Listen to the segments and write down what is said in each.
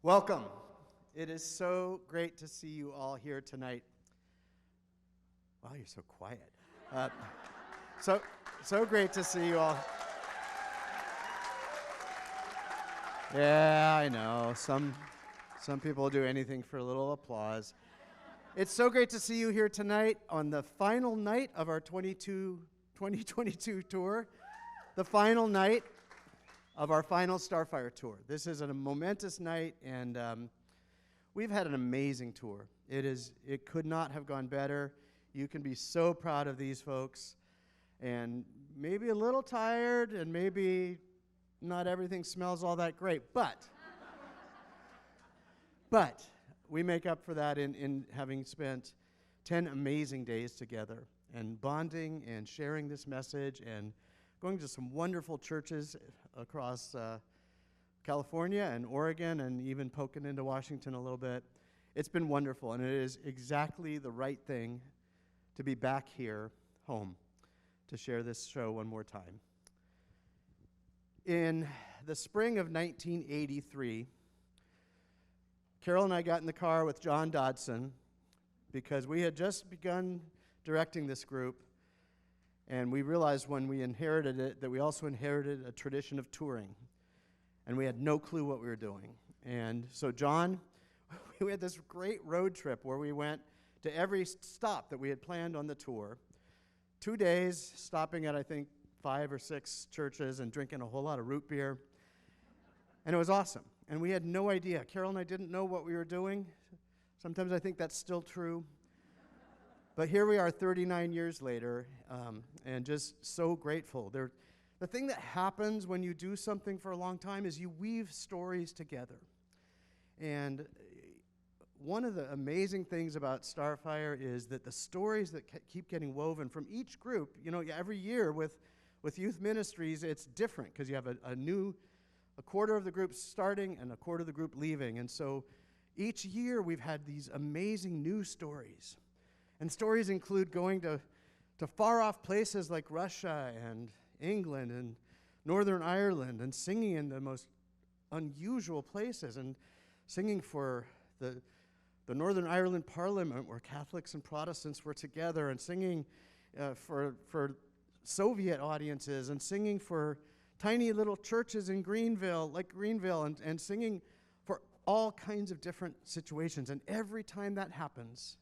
Welcome. It is so great to see you all here tonight. Wow, you're so quiet. So great to see you all. Yeah, I know. Some people do anything for a little applause. It's so great to see you here tonight on the final night of our 2022 tour, the final night of our final Starfire tour. This is a momentous night, and we've had an amazing tour. It could not have gone better. You can be so proud of these folks, and maybe a little tired, and maybe not everything smells all that great, but we make up for that in having spent 10 amazing days together and bonding and sharing this message and going to some wonderful churches across California and Oregon and even poking into Washington a little bit. It's been wonderful, and it is exactly the right thing to be back here home to share this show one more time. In the spring of 1983, Carol and I got in the car with John Dodson because we had just begun directing this group, and we realized when we inherited it that we also inherited a tradition of touring, and we had no clue what we were doing. And so John, we had this great road trip where we went to every stop that we had planned on the tour. 2 days, stopping at, I think, 5 or 6 churches and drinking a whole lot of root beer. And it was awesome. And we had no idea. Carol and I didn't know what we were doing. Sometimes I think that's still true. But here we are 39 years later, and just so grateful. The thing that happens when you do something for a long time is you weave stories together. And one of the amazing things about Starfire is that the stories that keep getting woven from each group, every year with youth ministries, it's different because you have a quarter of the group starting and a quarter of the group leaving. And so each year we've had these amazing new stories. And stories include going to far-off places like Russia and England and Northern Ireland and singing in the most unusual places and singing for the Northern Ireland Parliament where Catholics and Protestants were together, and singing for Soviet audiences, and singing for tiny little churches in Greenville, and singing for all kinds of different situations. And every time that happens,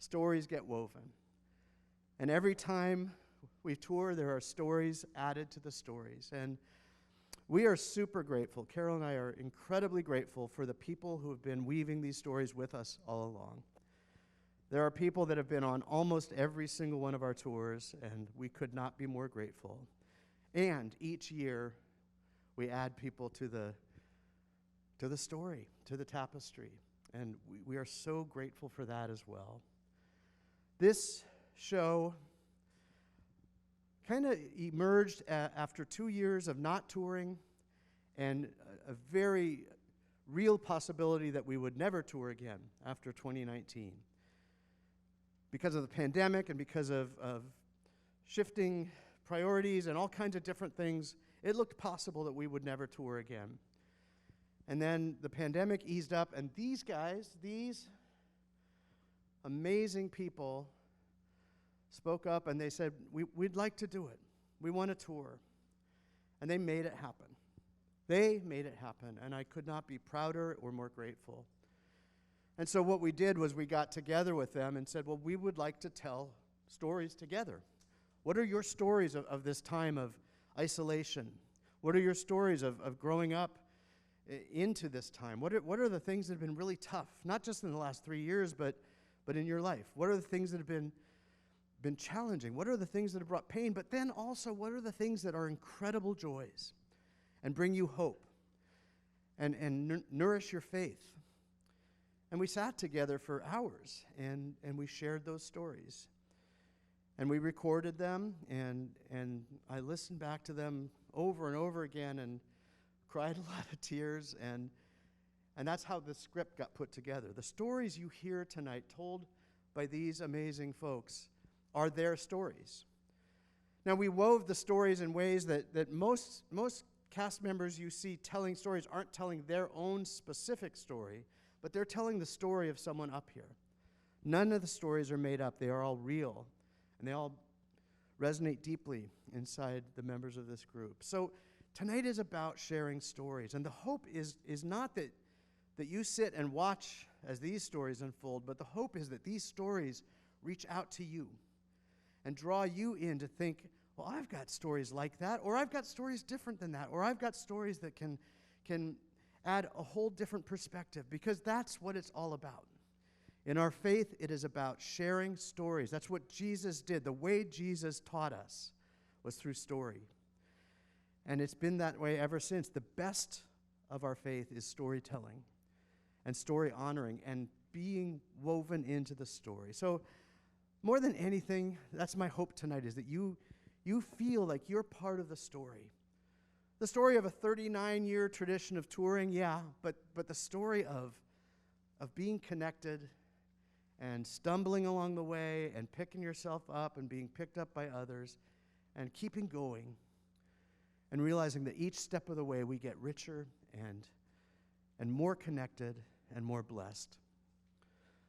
stories get woven. And every time we tour, there are stories added to the stories. And we are super grateful. Carol and I are incredibly grateful for the people who have been weaving these stories with us all along. There are people that have been on almost every single one of our tours, and we could not be more grateful. And each year, we add people to the story, to the tapestry. And we are so grateful for that as well. This show kind of emerged after 2 years of not touring and a very real possibility that we would never tour again after 2019. Because of the pandemic and because of shifting priorities and all kinds of different things, it looked possible that we would never tour again. And then the pandemic eased up, and these guys, these amazing people, spoke up and they said, we'd like to do it. We want to tour. And they made it happen. They made it happen, and I could not be prouder or more grateful. And so what we did was we got together with them and said, well, we would like to tell stories together. What are your stories of this time of isolation? What are your stories of growing up into this time? What are the things that have been really tough, not just in the last 3 years, but in your life? What are the things that have been challenging? What are the things that have brought pain? But then also, what are the things that are incredible joys and bring you hope and nourish your faith? And we sat together for hours, and we shared those stories. And we recorded them, and I listened back to them over and over again and cried a lot of tears, and that's how the script got put together. The stories you hear tonight told by these amazing folks are their stories. Now, we wove the stories in ways that most cast members you see telling stories aren't telling their own specific story, but they're telling the story of someone up here. None of the stories are made up. They are all real, and they all resonate deeply inside the members of this group. So tonight is about sharing stories, and the hope is not that you sit and watch as these stories unfold, but the hope is that these stories reach out to you and draw you in to think, well, I've got stories like that, or I've got stories different than that, or I've got stories that can add a whole different perspective, because that's what it's all about. In our faith, it is about sharing stories. That's what Jesus did. The way Jesus taught us was through story. And it's been that way ever since. The best of our faith is storytelling and story honoring and being woven into the story. So more than anything, that's my hope tonight, is that you feel like you're part of the story. The story of a 39-year tradition of touring, yeah, but the story of being connected and stumbling along the way and picking yourself up and being picked up by others and keeping going and realizing that each step of the way we get richer and more connected and more blessed.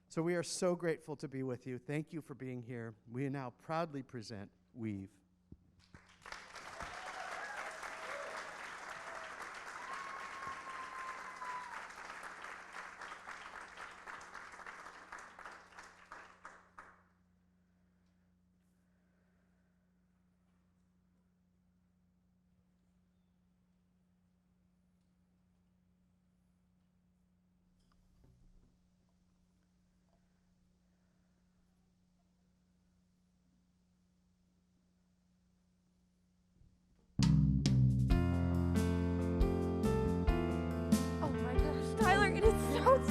So we are so grateful to be with you. Thank you for being here. We now proudly present Weave.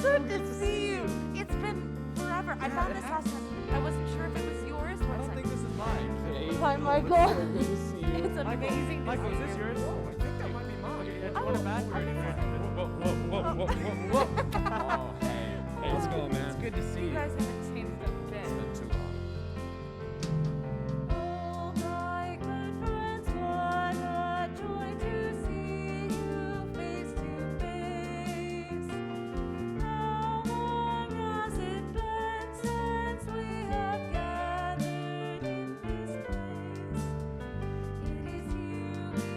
Good to see you. It's been forever. I found this last time. I wasn't sure if it was yours. I don't think this is mine. Hey. Hi, Michael. It's good to see you. It's amazing to Michael, see is this you. yours? I think that might be mine. Okay, Oh, want it back? okay. Whoa. Oh, hey. Hey, what's going on, man? It's good to see You you. guys haven't changed a bit. It's been too long. Oh, my good friends, what a joy to see you face to face. How long has it been since we have gathered in this place? It is here we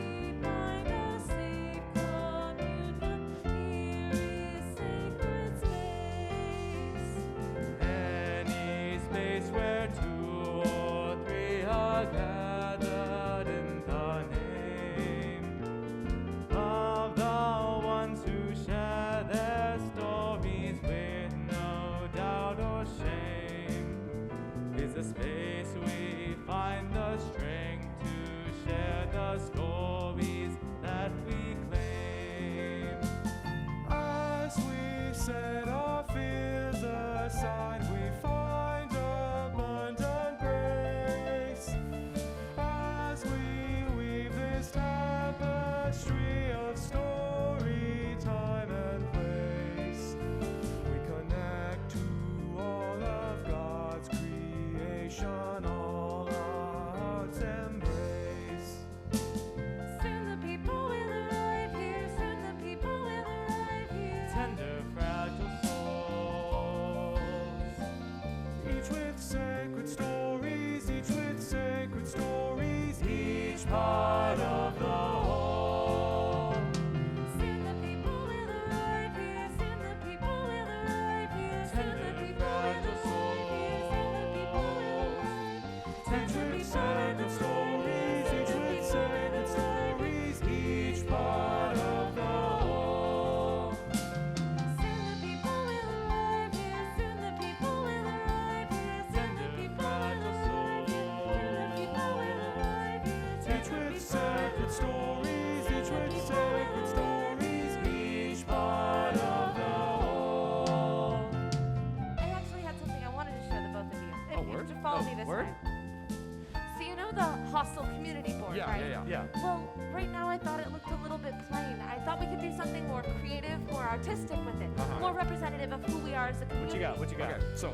find a safe communion. Here is sacred space. Any space where two or three are gathered in the name of the ones who share their stories with no doubt or shame, is a space we find the strength to share the stories that we claim. As we set our fears aside, we find abundant grace. As we weave this tapestry of story, time and place, we connect to all of God's creation, all our hearts embrace. Soon the people will arrive here. Soon the people will arrive here. Tender, fragile souls, each with sacred stories, each with sacred stories, each part of the whole. Soon the people will arrive here. Soon the people will arrive here. Soon the Tender, people will arrive fragile here. Soon the people will arrive. Each with sacred stories, each with sacred stories, each part of the whole. Soon the people will arrive here. Soon the people will arrive here. Soon the people will arrive here. Soon the people will arrive here. Each with sacred stories, each with sacred stories, each part of the whole. I actually had something I wanted to share the both of you. If you word? just follow me this Word? time. So you know the hostel community board, right? Yeah. Well, right now I thought it looked a little bit plain. I thought we could do something more creative, more artistic with it, more representative of who we are as a community. What you got? Okay, so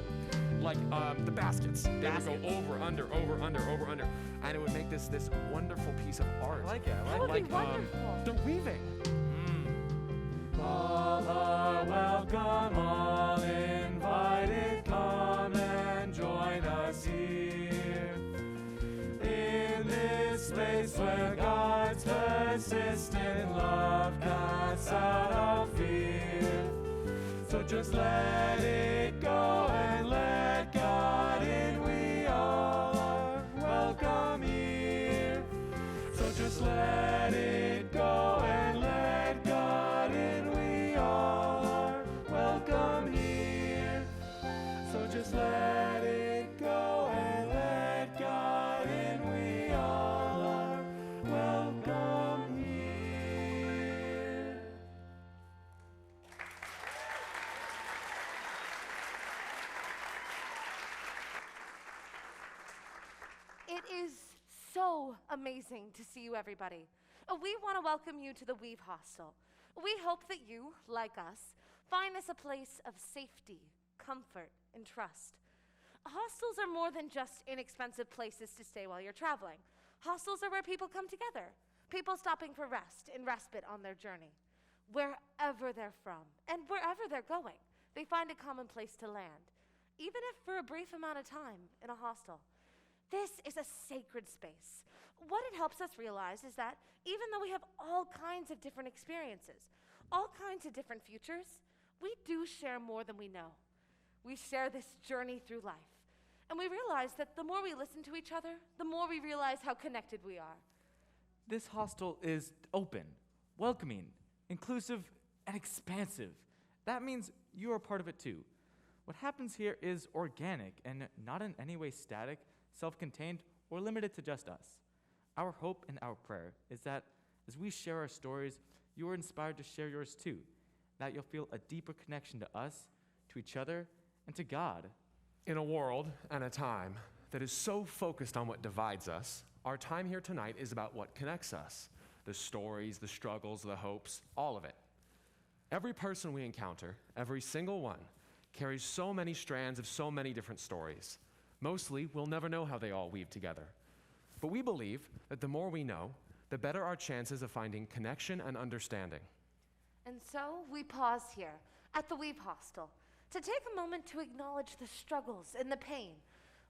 like the baskets. They would go over, under, and it would make this wonderful piece of art. I like it. I That like would be wonderful. The weaving. All are welcome, all invited. Come and join us here in this place where God's persistent love casts out our fear. So just let it go and let God in. We all are welcome here. So just let it go and let God in. We all are welcome here. So just let it go and let God in. We all are welcome here. It is so amazing to see you, everybody. We want to welcome you to the Weave Hostel. We hope that you, like us, find this a place of safety, comfort, and trust. Hostels are more than just inexpensive places to stay while you're traveling. Hostels are where people come together, people stopping for rest and respite on their journey. Wherever they're from and wherever they're going, they find a common place to land, even if for a brief amount of time in a hostel. This is a sacred space. What it helps us realize is that even though we have all kinds of different experiences, all kinds of different futures, we do share more than we know. We share this journey through life. And we realize that the more we listen to each other, the more we realize how connected we are. This hostel is open, welcoming, inclusive, and expansive. That means you are part of it too. What happens here is organic and not in any way static, self-contained, or limited to just us. Our hope and our prayer is that as we share our stories, you are inspired to share yours too, that you'll feel a deeper connection to us, to each other, and to God. In a world and a time that is so focused on what divides us, our time here tonight is about what connects us. The stories, the struggles, the hopes, all of it. Every person we encounter, every single one, carries so many strands of so many different stories. Mostly, we'll never know how they all weave together. But we believe that the more we know, the better our chances of finding connection and understanding. And so we pause here at the Weave Hostel to take a moment to acknowledge the struggles and the pain,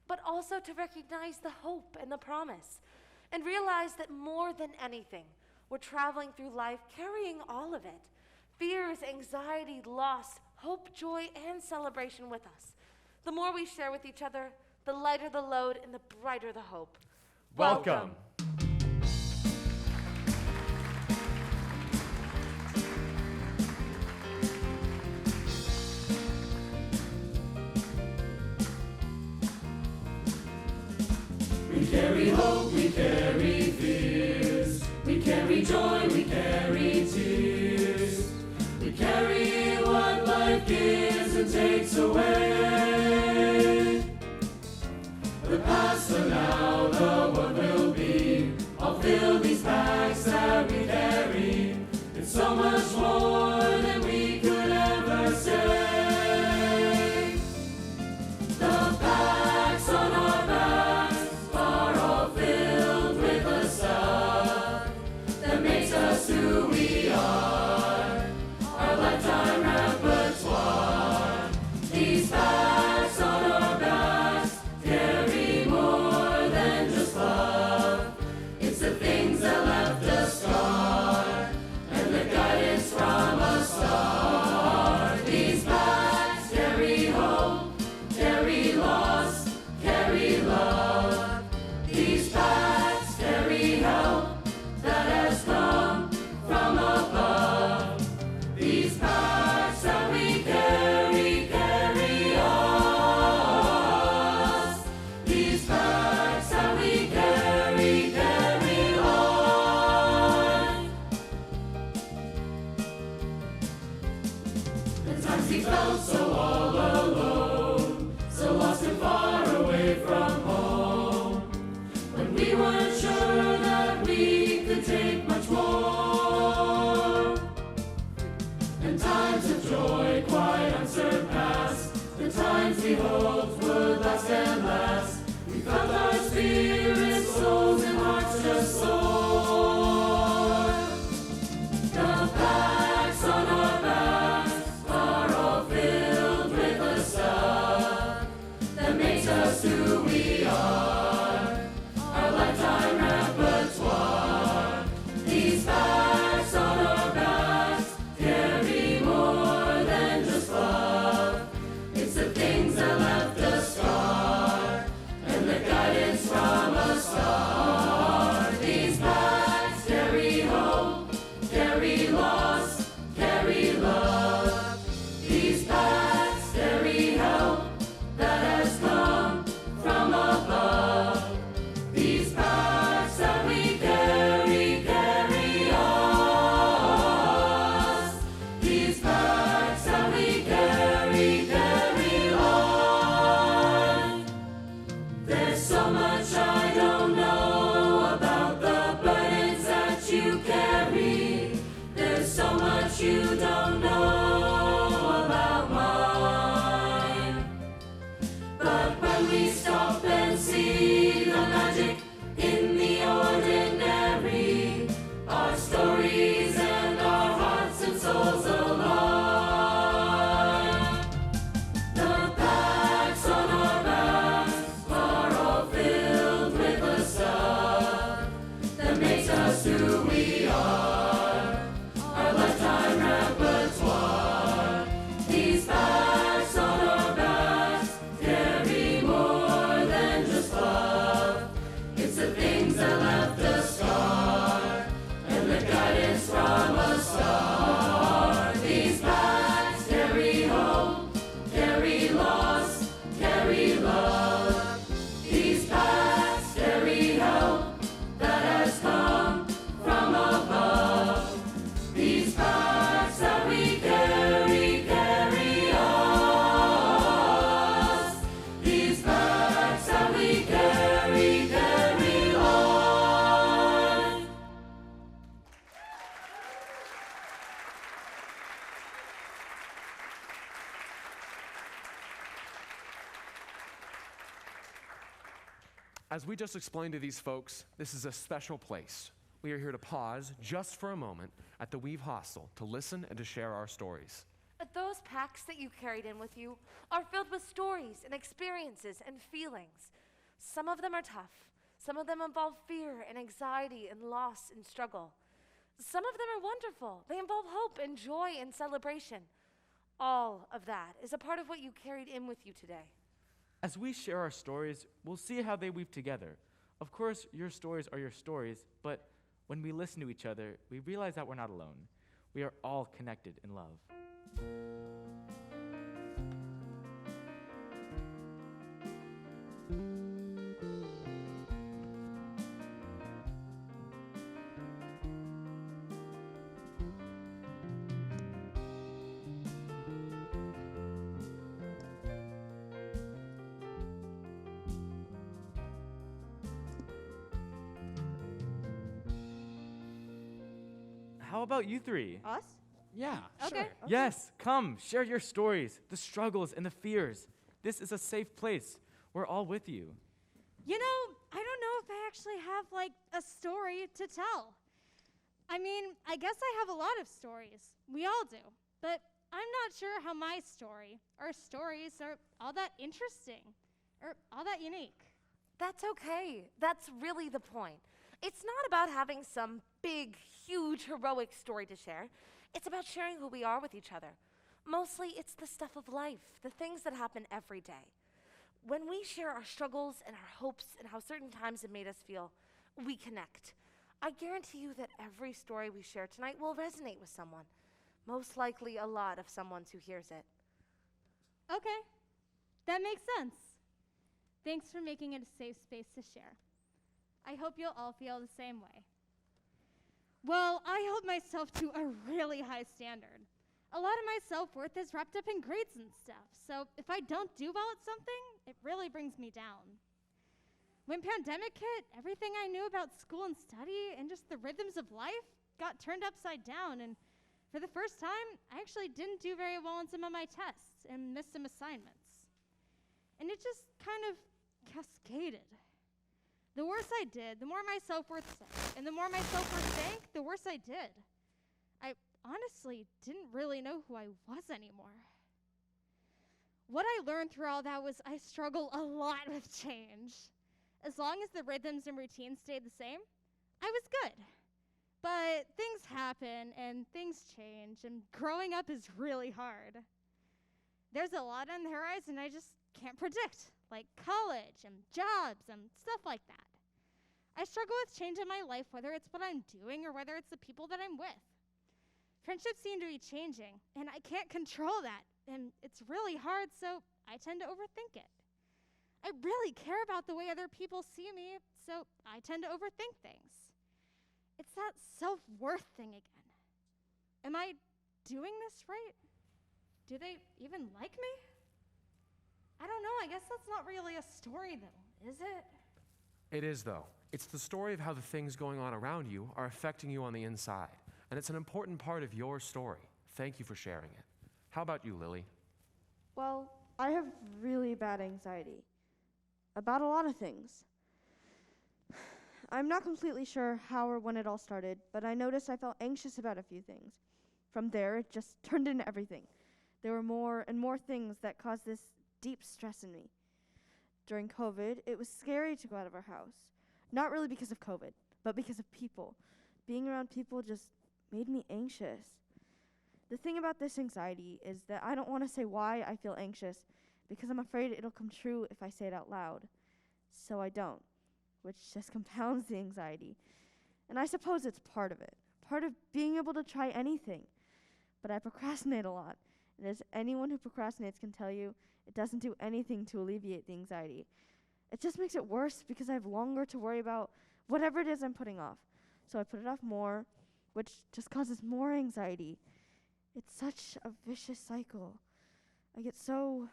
but also to recognize the hope and the promise, and realize that more than anything, we're traveling through life carrying all of it. Fears, anxiety, loss, hope, joy, and celebration with us. The more we share with each other, the lighter the load and the brighter the hope. Welcome. We carry hope, we carry fears. We carry joy, we carry tears. We carry what life gives and takes away. The past, the now, the what will be. All fill these bags that we carry. It's so much more than we could ever say. The bags on our backs are all filled with the stuff that makes us who we are. Our lifetime repertoire. These bags and last. We felt our spirits, souls, and hearts just soar. The packs on our backs are all filled with the stuff that makes us who we are, our lifetime repertoire. These packs on our backs carry more than just love. It's the things that left a scar and the guidance from a star. These packs carry hope, carry loss, carry love. These packs carry help that has come from above. These packs that we carry, carry us. These packs that we carry, carry on. There's so much I don't know about the burdens that you carry. There's so much you don't know about mine. But when we stop and see the magic in the ordinary, our stories and our hearts and souls align. The packs on our backs are all filled with the stuff that makes us who we are, our lifetime repertoire. These packs on our backs carry more than just love. It's the things that left a scar and the guidance from a star. These packs carry hope, carry loss, carry love. These packs carry help that has come from above. These packs that we carry, carry us. These packs that we carry, carry on. As we just explained to these folks, this is a special place. We are here to pause just for a moment at the Weave Hostel to listen and to share our stories. Those packs that you carried in with you are filled with stories and experiences and feelings. Some of them are tough. Some of them involve fear and anxiety and loss and struggle. Some of them are wonderful. They involve hope and joy and celebration. All of that is a part of what you carried in with you today. As we share our stories, we'll see how they weave together. Of course, your stories are your stories, but when we listen to each other, we realize that we're not alone. We are all connected in love. How about you three? Us? Yeah. Okay. Yes, come, share your stories, the struggles and the fears. This is a safe place. We're all with you. You know, I don't know if I actually have, like, a story to tell. I mean, I guess I have a lot of stories. We all do. But I'm not sure how my story, or stories, are all that interesting, or all that unique. That's okay. That's really the point. It's not about having some big, huge, heroic story to share. It's about sharing who we are with each other. Mostly, it's the stuff of life, the things that happen every day. When we share our struggles and our hopes and how certain times have made us feel, we connect. I guarantee you that every story we share tonight will resonate with someone. Most likely a lot of someone who hears it. Okay, that makes sense. Thanks for making it a safe space to share. I hope you'll all feel the same way. Well, I hold myself to a really high standard. A lot of my self-worth is wrapped up in grades and stuff, so if I don't do well at something, it really brings me down. When pandemic hit, everything I knew about school and study and just the rhythms of life got turned upside down, and for the first time, I actually didn't do very well on some of my tests and missed some assignments. And it just kind of cascaded. The worse I did, the more my self-worth sank. And the more my self-worth sank, the worse I did. I honestly didn't really know who I was anymore. What I learned through all that was I struggle a lot with change. As long as the rhythms and routines stayed the same, I was good. But things happen and things change, and growing up is really hard. There's a lot on the horizon I just can't predict, like college and jobs and stuff like that. I struggle with change in my life, whether it's what I'm doing or whether it's the people that I'm with. Friendships seem to be changing, and I can't control that, and it's really hard, so I tend to overthink it. I really care about the way other people see me, so I tend to overthink things. It's that self-worth thing again. Am I doing this right? Do they even like me? I don't know, I guess that's not really a story though, is it? It is, though. It's the story of how the things going on around you are affecting you on the inside. And it's an important part of your story. Thank you for sharing it. How about you, Lily? Well, I have really bad anxiety about a lot of things. I'm not completely sure how or when it all started, but I noticed I felt anxious about a few things. From there, it just turned into everything. There were more and more things that caused this deep stress in me. During COVID, it was scary to go out of our house. Not really because of COVID, but because of people. Being around people just made me anxious. The thing about this anxiety is that I don't want to say why I feel anxious because I'm afraid it'll come true if I say it out loud. So I don't, which just compounds the anxiety. And I suppose it's part of it, part of being able to try anything. But I procrastinate a lot. And as anyone who procrastinates can tell you, it doesn't do anything to alleviate the anxiety. It just makes it worse because I have longer to worry about whatever it is I'm putting off. So I put it off more, which just causes more anxiety. It's such a vicious cycle. I get so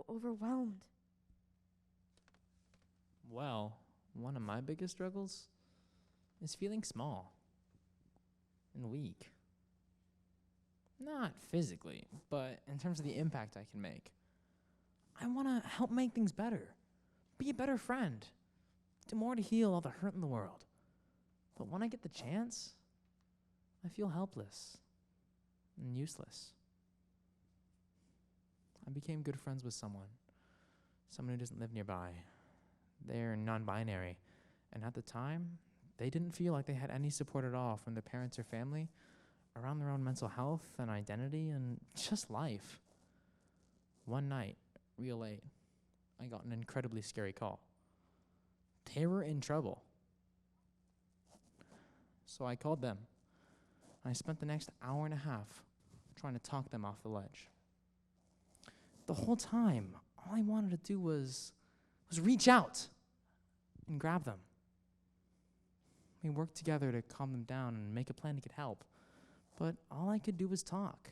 overwhelmed. Well, one of my biggest struggles is feeling small and weak. Not physically, but in terms of the impact I can make. I want to help make things better, be a better friend, do more to heal all the hurt in the world. But when I get the chance, I feel helpless and useless. I became good friends with someone who doesn't live nearby. They're non-binary, and at the time, they didn't feel like they had any support at all from their parents or family around their own mental health and identity and just life. One night, real late, I got an incredibly scary call. They were in trouble. So I called them. I spent the next hour and a half trying to talk them off the ledge. The whole time, all I wanted to do was reach out and grab them. We worked together to calm them down and make a plan to get help. But all I could do was talk.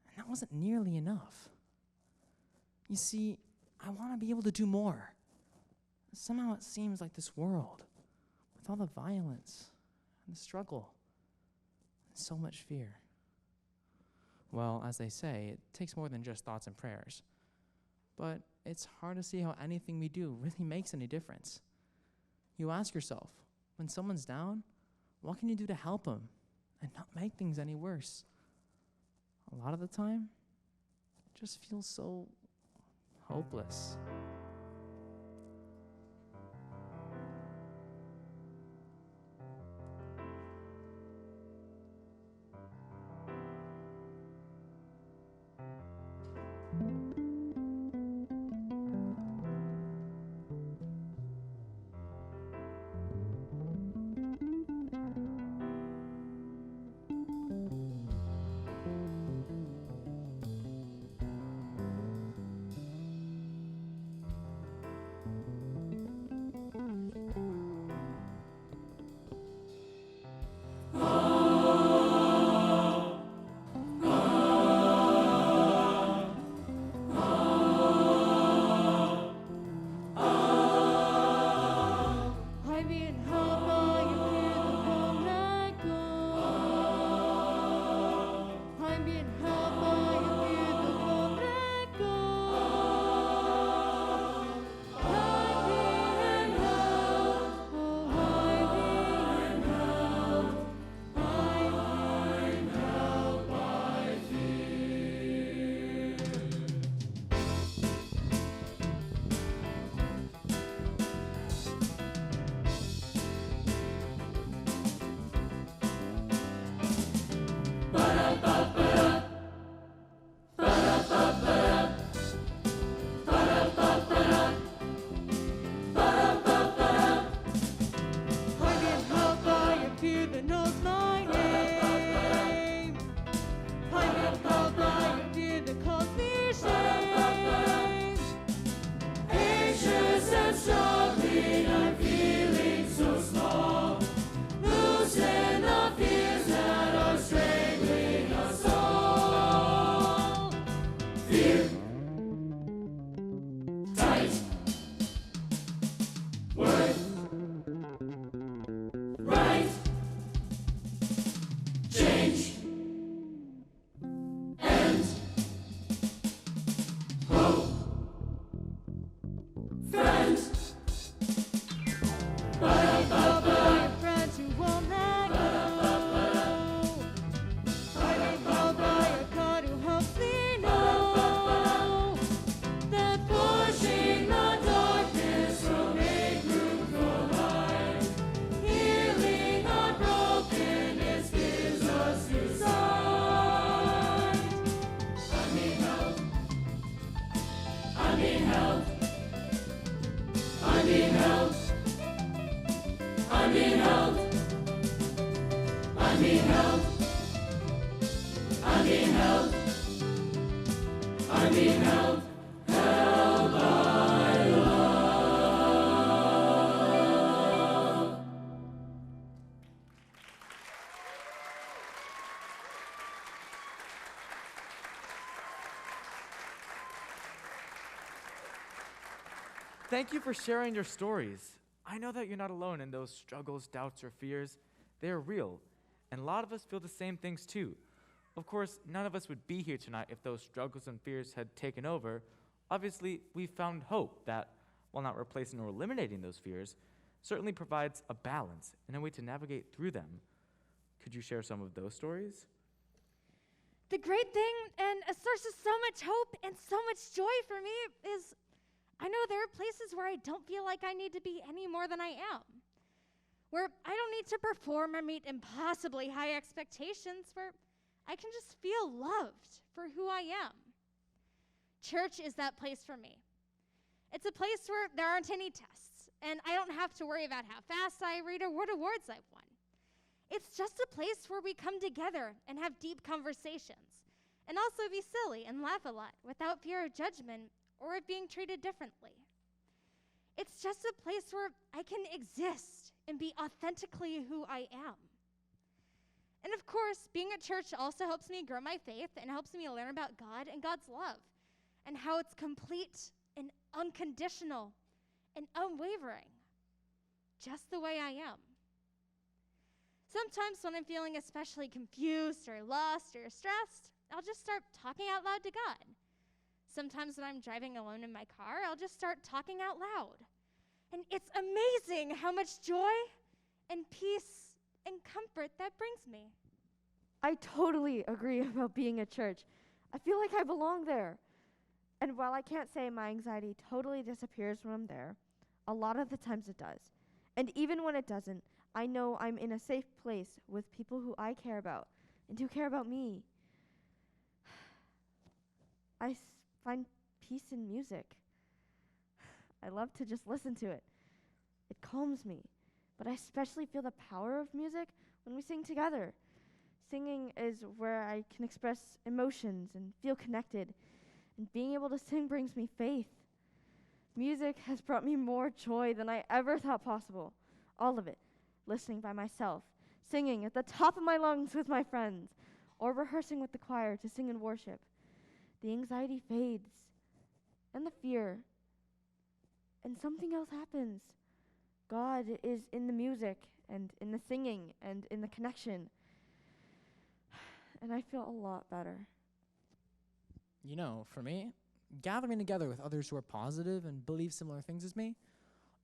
And that wasn't nearly enough. You see, I want to be able to do more. Somehow it seems like this world, with all the violence and the struggle, and so much fear. Well, as they say, it takes more than just thoughts and prayers. But it's hard to see how anything we do really makes any difference. You ask yourself, when someone's down, what can you do to help them and not make things any worse? A lot of the time, it just feels so hopeless. friend. Your friends who won't let go. Held by a God who helps me know that Pushing the darkness will make room for light. Healing our brokenness gives us new sight. I need help. I need help. I need help. I need help. I need help. I need help. I need help. Help I love. Thank you for sharing your stories. I know that you're not alone in those struggles, doubts, or fears. They are real, and a lot of us feel the same things too. Of course, none of us would be here tonight if those struggles and fears had taken over. Obviously, we found hope that, while not replacing or eliminating those fears, certainly provides a balance and a way to navigate through them. Could you share some of those stories? The great thing and a source of so much hope and so much joy for me is I know there are places where I don't feel like I need to be any more than I am. Where I don't need to perform or meet impossibly high expectations, where I can just feel loved for who I am. Church is that place for me. It's a place where there aren't any tests, and I don't have to worry about how fast I read or what awards I've won. It's just a place where we come together and have deep conversations, and also be silly and laugh a lot without fear of judgment or of being treated differently. It's just a place where I can exist and be authentically who I am. And of course, being at church also helps me grow my faith and helps me learn about God and God's love and how it's complete and unconditional and unwavering, just the way I am. Sometimes when I'm feeling especially confused or lost or stressed, I'll just start talking out loud to God. Sometimes when I'm driving alone in my car, I'll just start talking out loud. And it's amazing how much joy and peace and comfort that brings me. I totally agree about being at church. I feel like I belong there. And while I can't say my anxiety totally disappears when I'm there, a lot of the times it does. And even when it doesn't, I know I'm in a safe place with people who I care about and who care about me. I find peace in music. I love to just listen to it. It calms me. But I especially feel the power of music when we sing together. Singing is where I can express emotions and feel connected. And being able to sing brings me faith. Music has brought me more joy than I ever thought possible. All of it. Listening by myself, singing at the top of my lungs with my friends, or rehearsing with the choir to sing in worship. The anxiety fades, and the fear, and something else happens. God is in the music, and in the singing, and in the connection. And I feel a lot better. You know, for me, gathering together with others who are positive and believe similar things as me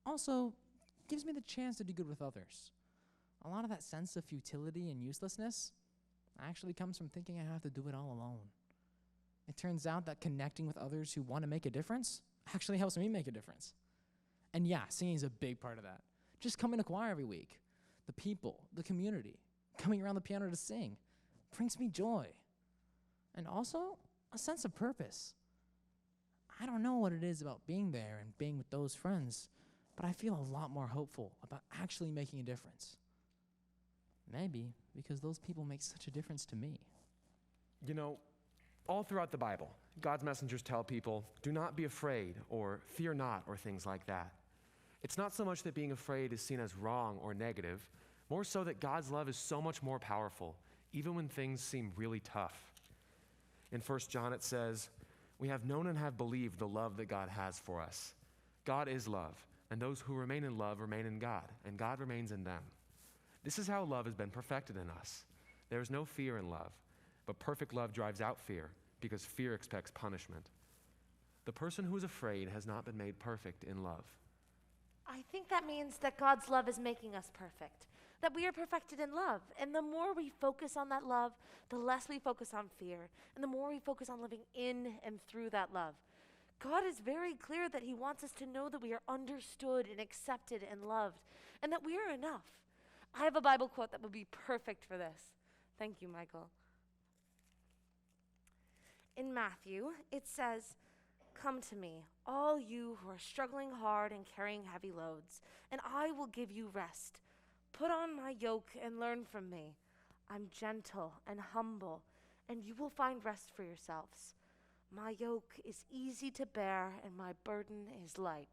also gives me the chance to do good with others. A lot of that sense of futility and uselessness actually comes from thinking I have to do it all alone. It turns out that connecting with others who want to make a difference actually helps me make a difference. And yeah, singing is a big part of that. Just coming to choir every week, the people, the community, coming around the piano to sing brings me joy. And also a sense of purpose. I don't know what it is about being there and being with those friends, but I feel a lot more hopeful about actually making a difference. Maybe because those people make such a difference to me. You know, all throughout the Bible, God's messengers tell people, do not be afraid or fear not or things like that. It's not so much that being afraid is seen as wrong or negative, more so that God's love is so much more powerful, even when things seem really tough. In 1 John it says, we have known and have believed the love that God has for us. God is love, and those who remain in love remain in God, and God remains in them. This is how love has been perfected in us. There is no fear in love, but perfect love drives out fear, because fear expects punishment. The person who is afraid has not been made perfect in love. I think that means that God's love is making us perfect, that we are perfected in love. And the more we focus on that love, the less we focus on fear, and the more we focus on living in and through that love. God is very clear that he wants us to know that we are understood and accepted and loved, and that we are enough. I have a Bible quote that would be perfect for this. Thank you, Michael. In Matthew, it says, "Come to me, all you who are struggling hard and carrying heavy loads, and I will give you rest. Put on my yoke and learn from me. I'm gentle and humble, and you will find rest for yourselves. My yoke is easy to bear, and my burden is light."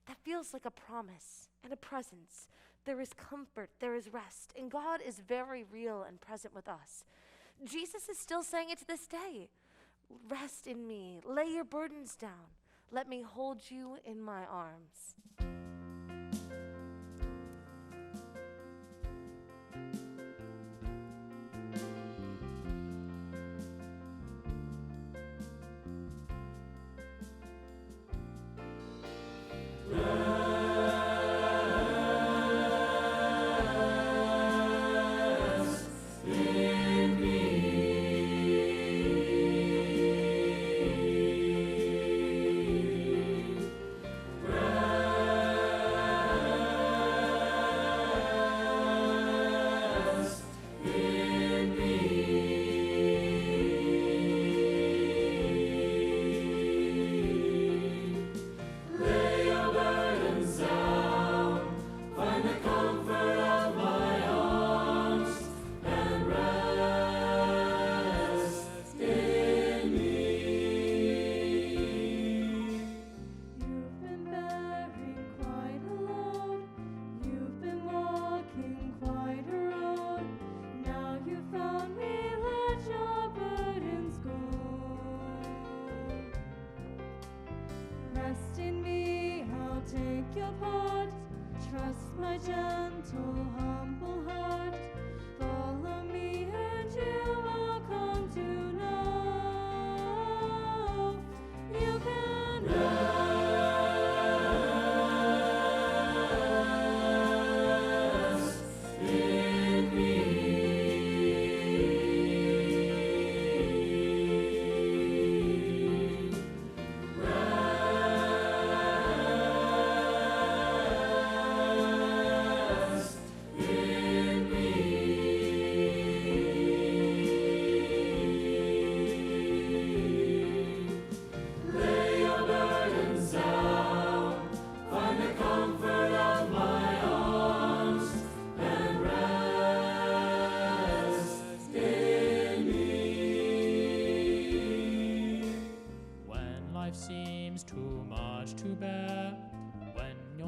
That feels like a promise and a presence. There is comfort, there is rest, and God is very real and present with us. Jesus is still saying it to this day. Rest in me, lay your burdens down. Let me hold you in my arms.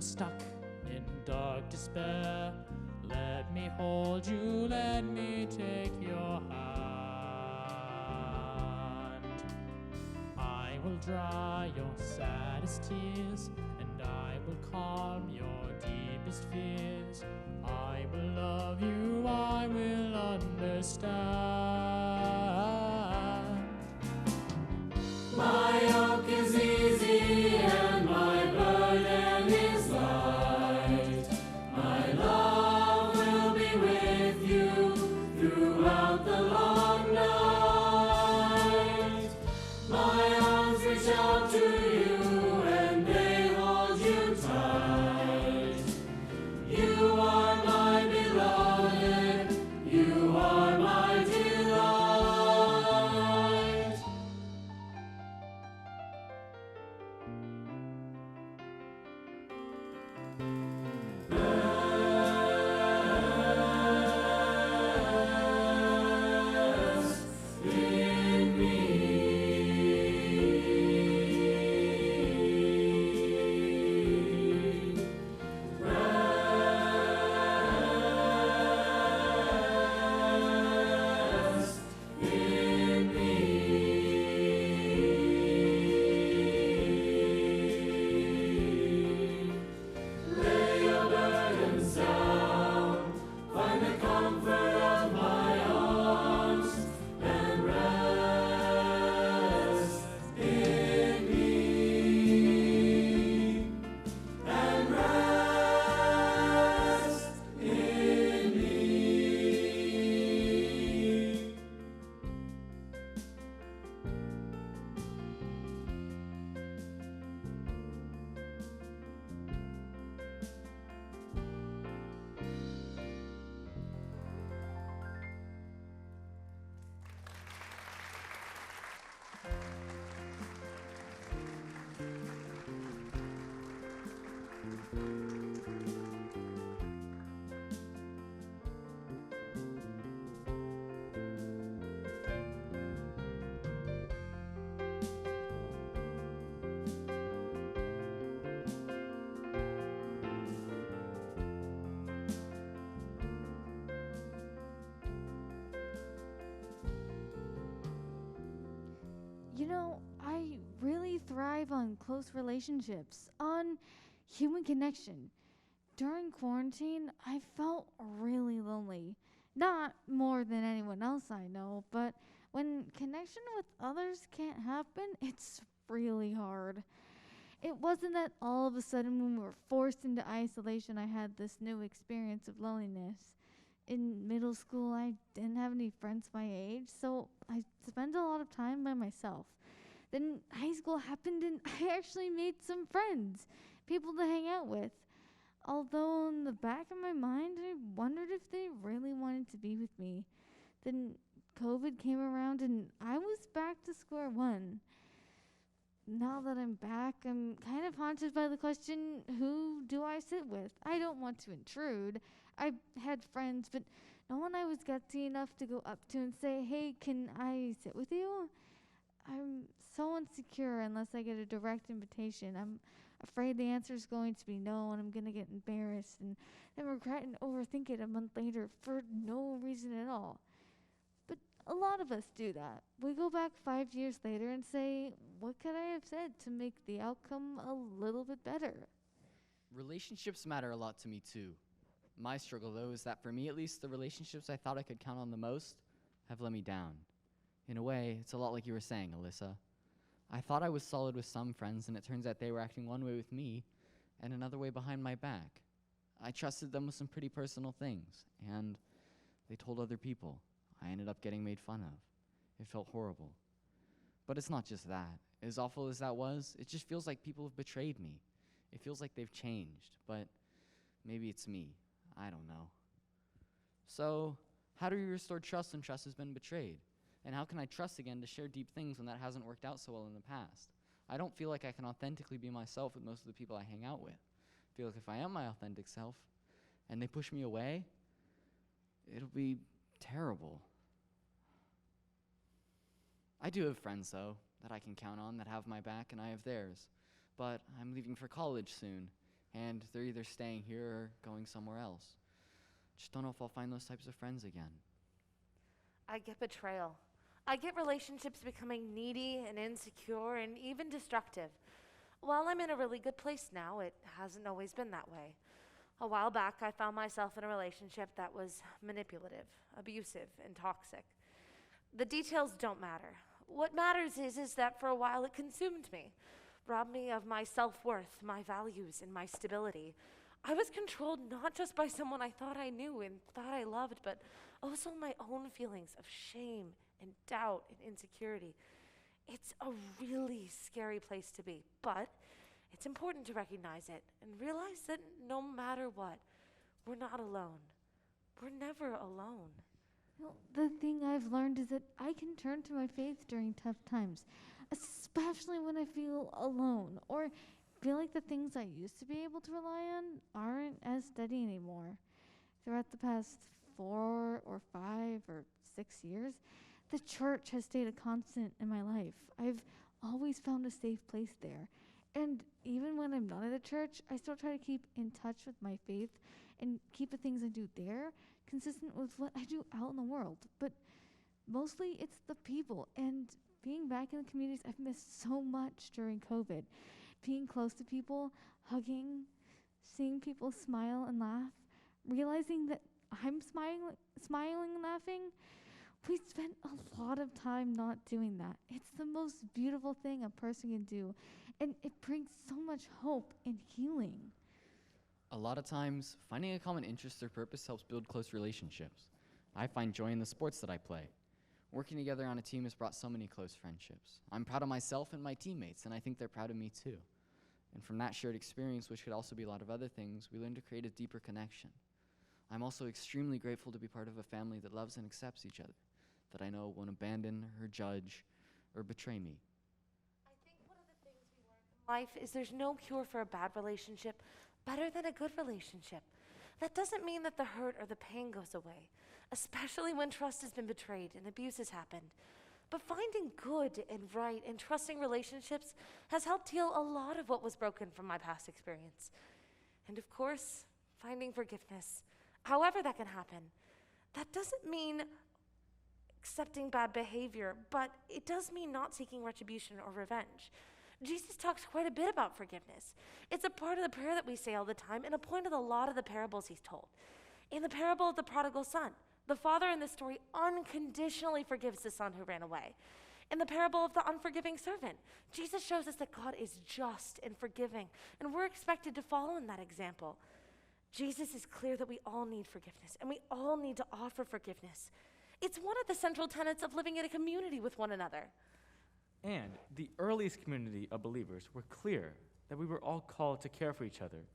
Stuck in dark despair, let me hold you, let me take your hand. I will dry your saddest tears, and I will calm your deepest fears. I will love you, I will understand. My yoke is easy and my burden is light. My love will be with you throughout the long night. My arms reach out to you and they hold you tight. You are my beloved, you are my delight. thrive on close relationships, on human connection. During quarantine, I felt really lonely. Not more than anyone else I know, but when connection with others can't happen, it's really hard. It wasn't that all of a sudden, when we were forced into isolation, I had this new experience of loneliness. In middle school, I didn't have any friends my age, so I spent a lot of time by myself. Then high school happened, and I actually made some friends, people to hang out with. Although in the back of my mind, I wondered if they really wanted to be with me. Then COVID came around, and I was back to square one. Now that I'm back, I'm kind of haunted by the question, who do I sit with? I don't want to intrude. I had friends, but no one I was gutsy enough to go up to and say, hey, can I sit with you? I'm so insecure unless I get a direct invitation. I'm afraid the answer is going to be no, and I'm going to get embarrassed and then regret and overthink it a month later for no reason at all. But a lot of us do that. We go back 5 years later and say, what could I have said to make the outcome a little bit better? Relationships matter a lot to me too. My struggle though is that for me at least, the relationships I thought I could count on the most have let me down. In a way, it's a lot like you were saying, Alyssa. I thought I was solid with some friends, and it turns out they were acting one way with me and another way behind my back. I trusted them with some pretty personal things, and they told other people. I ended up getting made fun of. It felt horrible. But it's not just that. As awful as that was, it just feels like people have betrayed me. It feels like they've changed, but maybe it's me. I don't know. So, how do you restore trust when trust has been betrayed? And how can I trust again to share deep things when that hasn't worked out so well in the past? I don't feel like I can authentically be myself with most of the people I hang out with. I feel like if I am my authentic self and they push me away, it'll be terrible. I do have friends, though, that I can count on that have my back and I have theirs. But I'm leaving for college soon, and they're either staying here or going somewhere else. Just don't know if I'll find those types of friends again. I get betrayal. I get relationships becoming needy and insecure and even destructive. While I'm in a really good place now, it hasn't always been that way. A while back, I found myself in a relationship that was manipulative, abusive, and toxic. The details don't matter. What matters is that for a while it consumed me, robbed me of my self-worth, my values, and my stability. I was controlled not just by someone I thought I knew and thought I loved, but also my own feelings of shame and doubt and insecurity. It's a really scary place to be, but it's important to recognize it and realize that no matter what, we're not alone. We're never alone. Well, the thing I've learned is that I can turn to my faith during tough times, especially when I feel alone or feel like the things I used to be able to rely on aren't as steady anymore. Throughout the past 4 or 5 or 6 years, the church has stayed a constant in my life. I've always found a safe place there. And even when I'm not at a church, I still try to keep in touch with my faith and keep the things I do there consistent with what I do out in the world. But mostly it's the people and being back in the communities I've missed so much during COVID. Being close to people, hugging, seeing people smile and laugh, realizing that I'm smiling and laughing. We spent a lot of time not doing that. It's the most beautiful thing a person can do, and it brings so much hope and healing. A lot of times, finding a common interest or purpose helps build close relationships. I find joy in the sports that I play. Working together on a team has brought so many close friendships. I'm proud of myself and my teammates, and I think they're proud of me too. And from that shared experience, which could also be a lot of other things, we learn to create a deeper connection. I'm also extremely grateful to be part of a family that loves and accepts each other, that I know won't abandon or judge or betray me. I think one of the things we learn from life is there's no cure for a bad relationship better than a good relationship. That doesn't mean that the hurt or the pain goes away, especially when trust has been betrayed and abuse has happened. But finding good and right and trusting relationships has helped heal a lot of what was broken from my past experience. And of course, finding forgiveness, however that can happen. That doesn't mean accepting bad behavior, but it does mean not seeking retribution or revenge. Jesus talks quite a bit about forgiveness. It's a part of the prayer that we say all the time and a point of a lot of the parables he's told. In the parable of the prodigal son, the father in this story unconditionally forgives the son who ran away. In the parable of the unforgiving servant, Jesus shows us that God is just and forgiving, and we're expected to follow in that example. Jesus is clear that we all need forgiveness, and we all need to offer forgiveness. It's one of the central tenets of living in a community with one another. And the earliest community of believers were clear that we were all called to care for each other.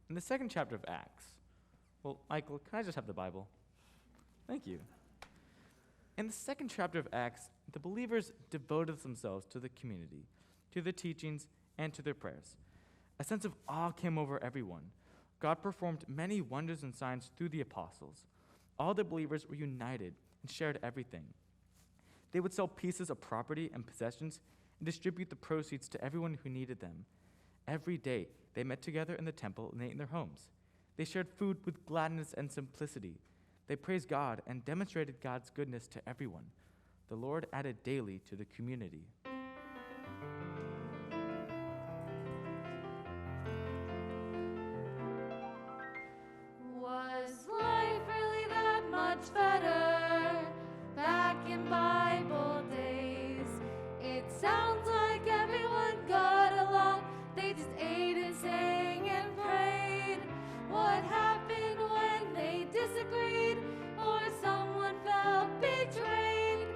In the second chapter of Acts, well, Michael, can I just have the Bible? Thank you. In the second chapter of Acts, the believers devoted themselves to the community, to the teachings, and to their prayers. A sense of awe came over everyone. God performed many wonders and signs through the apostles. All the believers were united and shared everything. They would sell pieces of property and possessions and distribute the proceeds to everyone who needed them. Every day, they met together in the temple and ate in their homes. They shared food with gladness and simplicity. They praised God and demonstrated God's goodness to everyone. The Lord added daily to the community. Was life really that much better back in Bible days? It sounds like everyone got along. They just ate and sang and prayed. What happened when they disagreed or someone felt betrayed?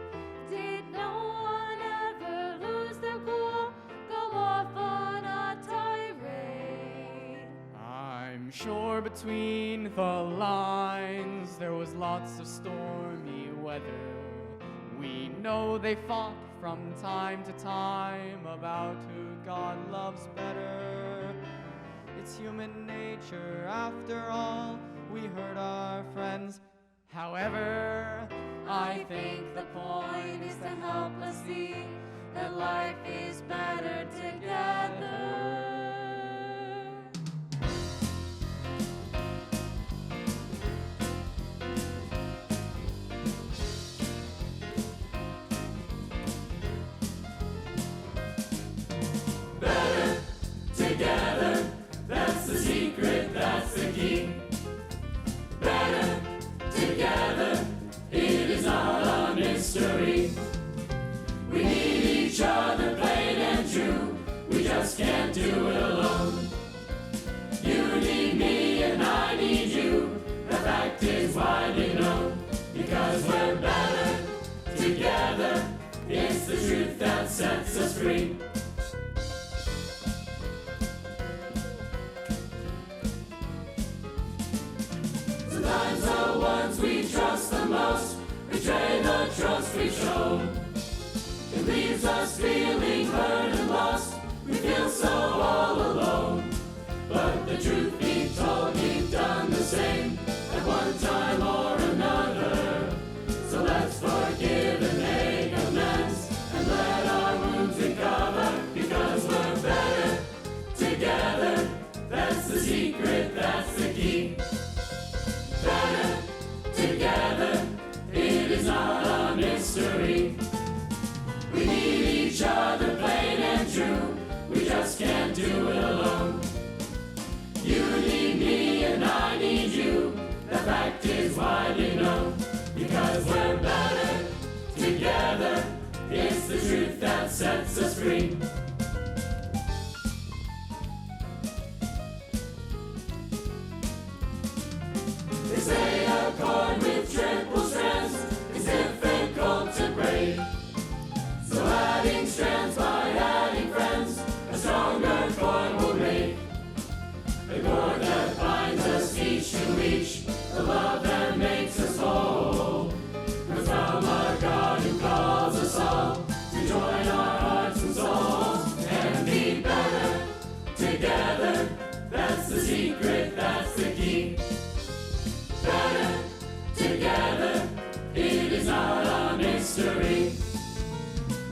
Did no one ever lose their cool, go off on a tirade? I'm sure between the lines there was lots of stormy weather. We know they fought from time to time about who God loves better. It's human nature after all, we hurt our friends. However, I think the point is to help us see that life is better together. Better together, that's the secret, that's the key. Better together, it is not a mystery. We need each other plain and true, we just can't do it alone. You need me and I need you, the fact is widely known. Because we're better together, it's the truth that sets us free. Sometimes the ones we trust the most betray the trust we've shown. It leaves us feeling hurt and lost. We feel so all alone. But the truth be told, we've done the same at one time or another. So let's forgive and make amends and let our wounds recover. Because we're better together. That's the secret, that's the key. Better together, it is not a mystery. We need each other plain and true, we just can't do it alone. You need me and I need you, the fact is widely known. Because we're better together, it's the truth that sets us free. They say a cord with triple strands is difficult to break. So adding strands by adding friends, a stronger cord will make. The cord that binds us each to each, the love that makes us whole. Comes from our God who calls us all to join our hearts and souls and be better together. That's the secret, that's the key. Better together, it is not a mystery.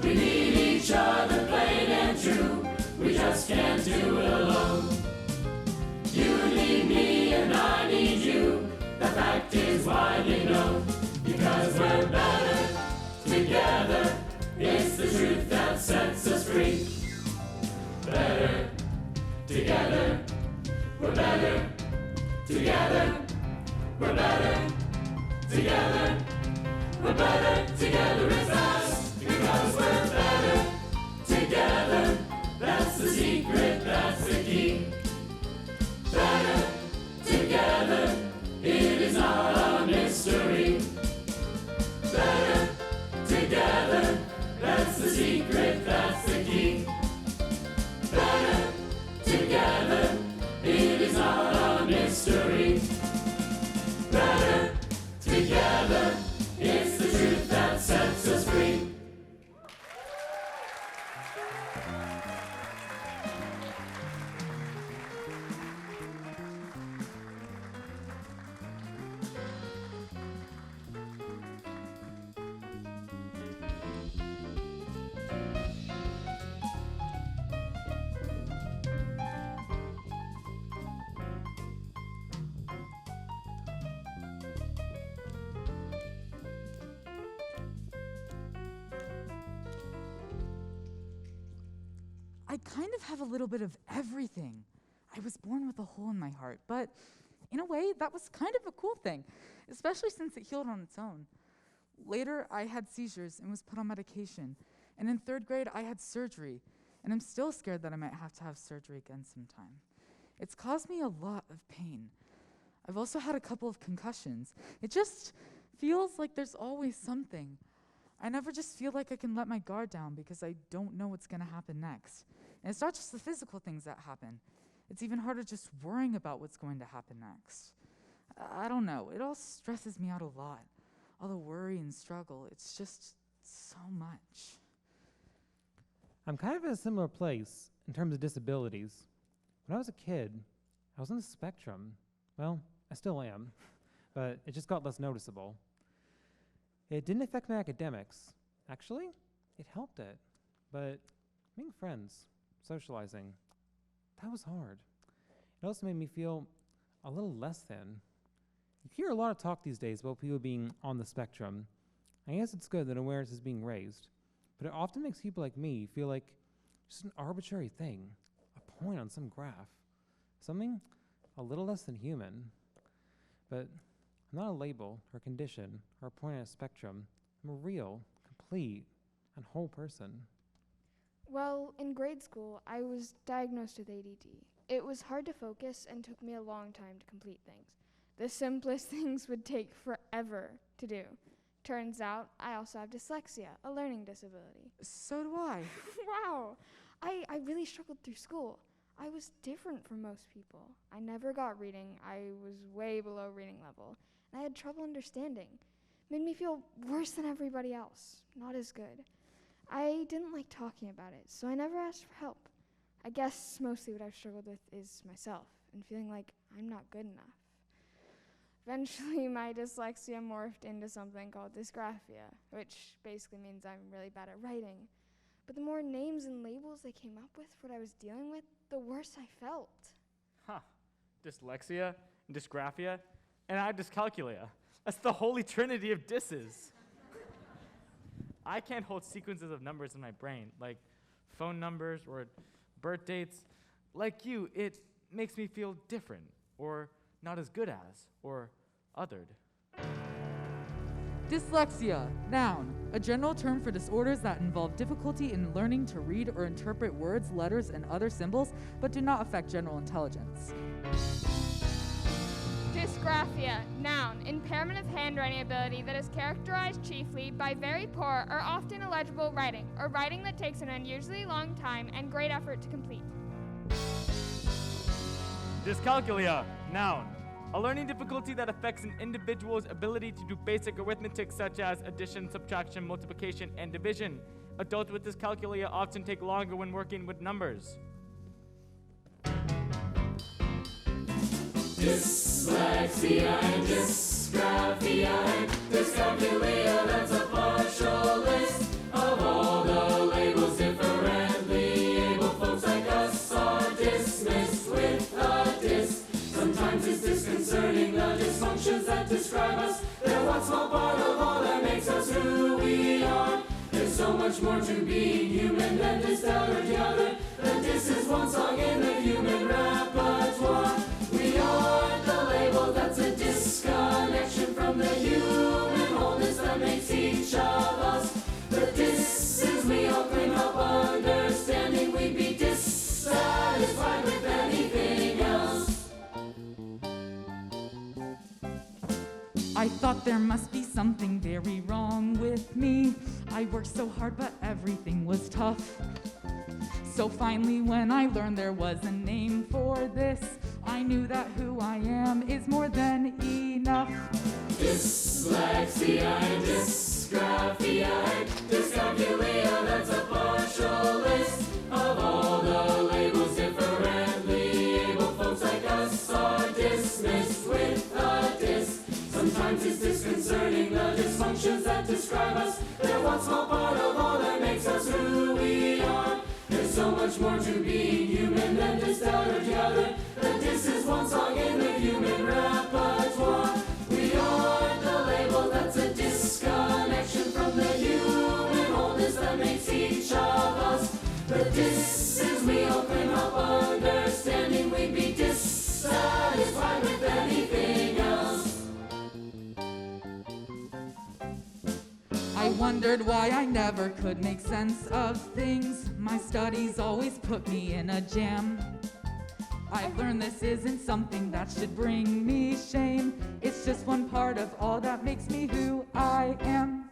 We need each other plain and true, we just can't do it alone. You need me and I need you, the fact is widely known. Because we're better together, it's the truth that sets us free. We're better together. We're better together. We're better together as us because we're better together. That's the secret, that's the key. Better together, it is not a mystery. Better together, that's the secret, that's the key. Better together, it is not a mystery. Better together, it's the truth that sets us free. I kind of have a little bit of everything. I was born with a hole in my heart, but in a way, that was kind of a cool thing, especially since it healed on its own. Later, I had seizures and was put on medication, and in 3rd grade, I had surgery, and I'm still scared that I might have to have surgery again sometime. It's caused me a lot of pain. I've also had a couple of concussions. It just feels like there's always something. I never just feel like I can let my guard down because I don't know what's gonna happen next. And it's not just the physical things that happen. It's even harder just worrying about what's going to happen next. I don't know, it all stresses me out a lot. All the worry and struggle, it's just so much. I'm kind of in a similar place in terms of disabilities. When I was a kid, I was on the spectrum. Well, I still am, but it just got less noticeable. It didn't affect my academics. Actually, it helped it. But making friends, socializing, that was hard. It also made me feel a little less than. You hear a lot of talk these days about people being on the spectrum. I guess it's good that awareness is being raised, but it often makes people like me feel like just an arbitrary thing, a point on some graph, something a little less than human. But I'm not a label or condition or a point on a spectrum. I'm a real, complete, and whole person. Well, in grade school, I was diagnosed with ADD. It was hard to focus and took me a long time to complete things. The simplest things would take forever to do. Turns out, I also have dyslexia, a learning disability. So do I. Wow! I really struggled through school. I was different from most people. I never got reading. I was way below reading level. And I had trouble understanding. Made me feel worse than everybody else. Not as good. I didn't like talking about it, so I never asked for help. I guess mostly what I've struggled with is myself and feeling like I'm not good enough. Eventually, my dyslexia morphed into something called dysgraphia, which basically means I'm really bad at writing. But the more names and labels they came up with for what I was dealing with, the worse I felt. Huh. Dyslexia, dysgraphia, and I have dyscalculia. That's the holy trinity of disses. I can't hold sequences of numbers in my brain, like phone numbers or birth dates. Like you, it makes me feel different, or not as good as, or othered. Dyslexia, noun, a general term for disorders that involve difficulty in learning to read or interpret words, letters, and other symbols, but do not affect general intelligence. Dysgraphia, noun, impairment of handwriting ability that is characterized chiefly by very poor or often illegible writing, or writing that takes an unusually long time and great effort to complete. Dyscalculia, noun, a learning difficulty that affects an individual's ability to do basic arithmetic such as addition, subtraction, multiplication, and division. Adults with dyscalculia often take longer when working with numbers. Dyslexia and dysgraphia and dyscalculia, that's a partial list of all the labels differently able folks like us are dismissed with a dis. Sometimes it's disconcerting, the dysfunctions that describe us. They're one small part of all that makes us who we are. There's so much more to being human than this, that, or the other. The dis is one song in the human repertoire. I thought there must be something very wrong with me. I worked so hard, but everything was tough. So finally, when I learned there was a name for this, I knew that who I am is more than enough. Dyslexia and dysgraphia and dyscalculia, that's a partial list of all the labels differently able folks like us are dismissed with a dis. Sometimes it's disconcerting, the dysfunctions that describe us. They're one small part of all that makes us who we are. There's so much more to being human than just out or the other. The dis is one song in the human repertoire. We are the label that's a disconnection from the human wholeness that makes each of us. The dis is we open up understanding. We'd be dissatisfied with anything else. I wondered why I never could make sense of things. My studies always put me in a jam. I've learned this isn't something that should bring me shame. It's just one part of all that makes me who I am.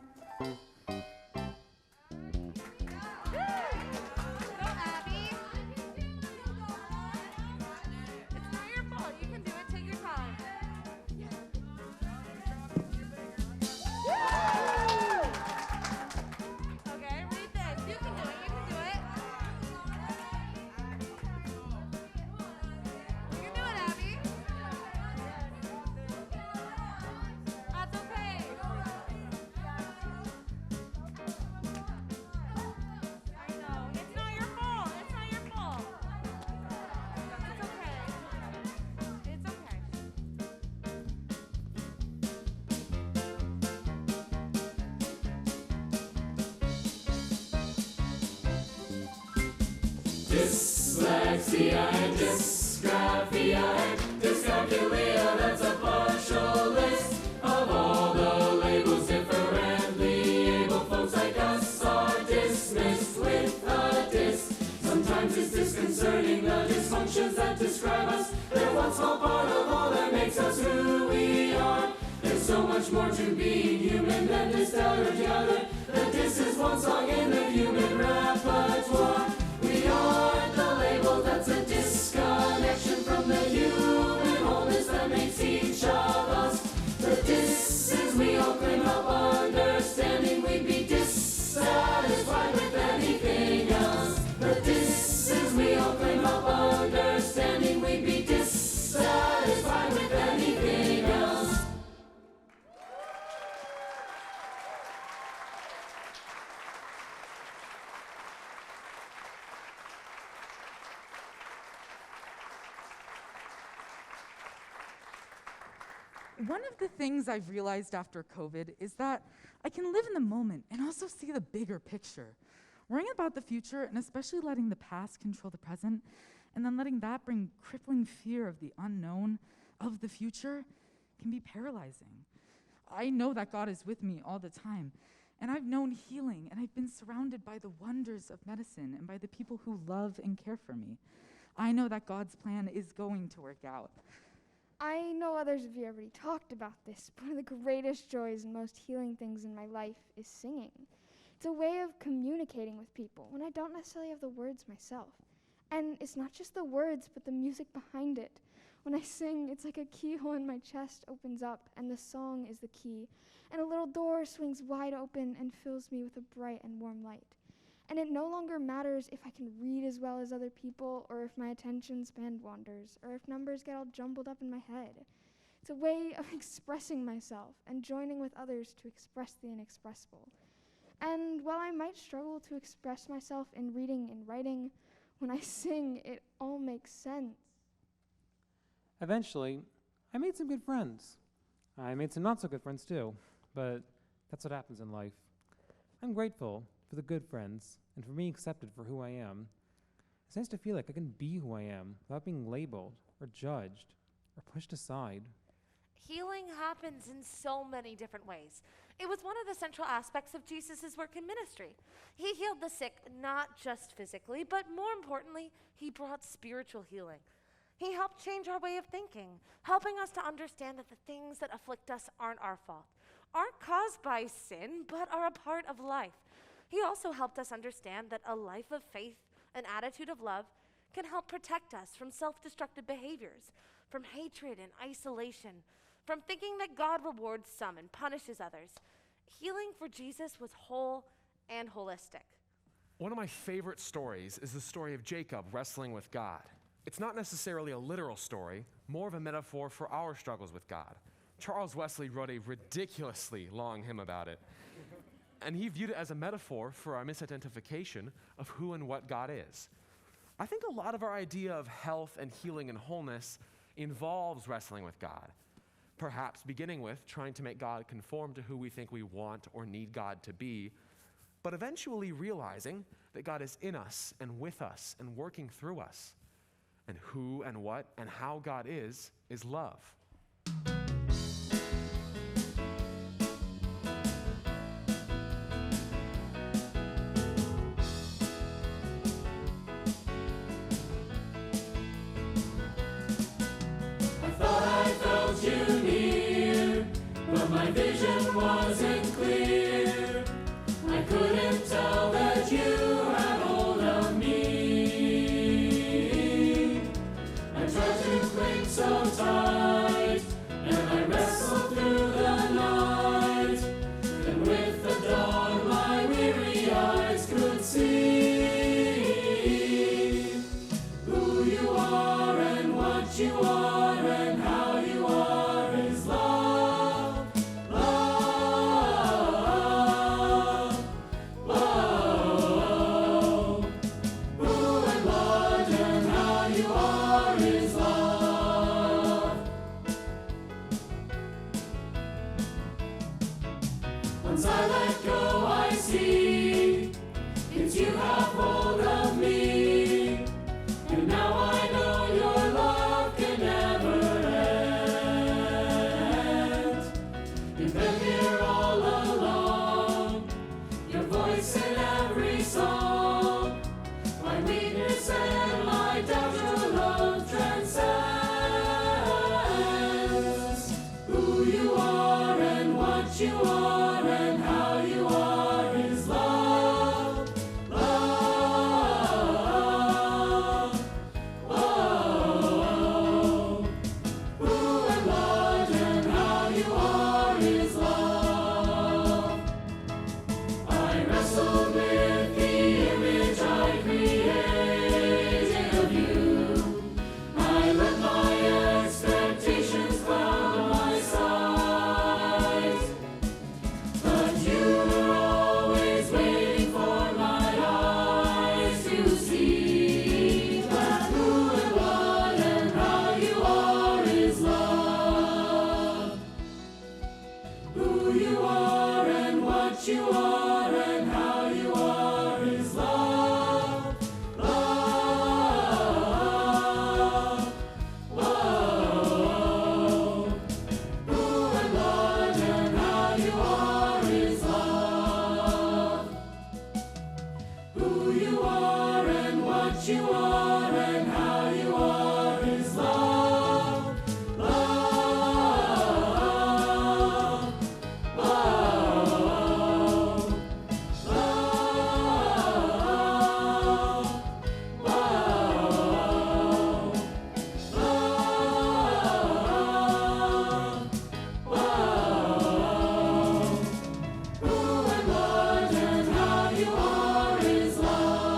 Dyslexia and dysgraphia and dyscalculia, that's a partial list of all the labels differently able folks like us are dismissed with a dis. Sometimes it's disconcerting, the dysfunctions that describe us. They're one small part of all that makes us who we are. There's so much more to being human than just out or the other. The dis is one song in the human repertoire. We are the label that's a disconnection from the human wholeness that makes each of us. The dis is we open up understanding. We'd be dissatisfied with anything else. The dis is we open up understanding. We'd be dissatisfied with anything else. One of the things I've realized after COVID is that I can live in the moment and also see the bigger picture. Worrying about the future, and especially letting the past control the present, and then letting that bring crippling fear of the unknown, of the future, can be paralyzing. I know that God is with me all the time, and I've known healing, and I've been surrounded by the wonders of medicine and by the people who love and care for me. I know that God's plan is going to work out. I know others of you already talked about this, but one of the greatest joys and most healing things in my life is singing. It's a way of communicating with people when I don't necessarily have the words myself. And it's not just the words, but the music behind it. When I sing, it's like a keyhole in my chest opens up, and the song is the key, and a little door swings wide open and fills me with a bright and warm light. And it no longer matters if I can read as well as other people, or if my attention span wanders, or if numbers get all jumbled up in my head. It's a way of expressing myself and joining with others to express the inexpressible. And while I might struggle to express myself in reading and writing, when I sing, it all makes sense. Eventually, I made some good friends. I made some not so good friends too, but that's what happens in life. I'm grateful for the good friends and for being accepted for who I am. It's nice to feel like I can be who I am without being labeled or judged or pushed aside. Healing happens in so many different ways. It was one of the central aspects of Jesus' work in ministry. He healed the sick not just physically, but more importantly, he brought spiritual healing. He helped change our way of thinking, helping us to understand that the things that afflict us aren't our fault, aren't caused by sin, but are a part of life. He also helped us understand that a life of faith, an attitude of love, can help protect us from self-destructive behaviors, from hatred and isolation, from thinking that God rewards some and punishes others. Healing for Jesus was whole and holistic. One of my favorite stories is the story of Jacob wrestling with God. It's not necessarily a literal story, more of a metaphor for our struggles with God. Charles Wesley wrote a ridiculously long hymn about it, and he viewed it as a metaphor for our misidentification of who and what God is. I think a lot of our idea of health and healing and wholeness involves wrestling with God, perhaps beginning with trying to make God conform to who we think we want or need God to be, but eventually realizing that God is in us and with us and working through us. And who and what and how God is love. I thought I felt you near, but my vision wasn't clear. I couldn't tell that you had hold of me. I tried to cling so tight, and I wrestled through the night. And with the dawn, my weary eyes could see who you are and what you are and how you are is love, love, love. Who and what and how you are is love. Once I let go, I see it's you have hold of me. And now I know your love can never end. You've been here all along, your voice in every song. My weakness and my doubt, your love transcends. Who you are and what you are and how you are is love, love, love. Who and what and how you are is love. I wrestled with the image I created of you. I let my expectations cloud my sight. But you were always waiting for my eyes to see that who and what and how you are is love. Who you are and what you are and how you are is love, love, love. Who and what and how you are is love. Who you are and what you are and how you are is love, love, love, love, love, love. Who and what and how you are is love.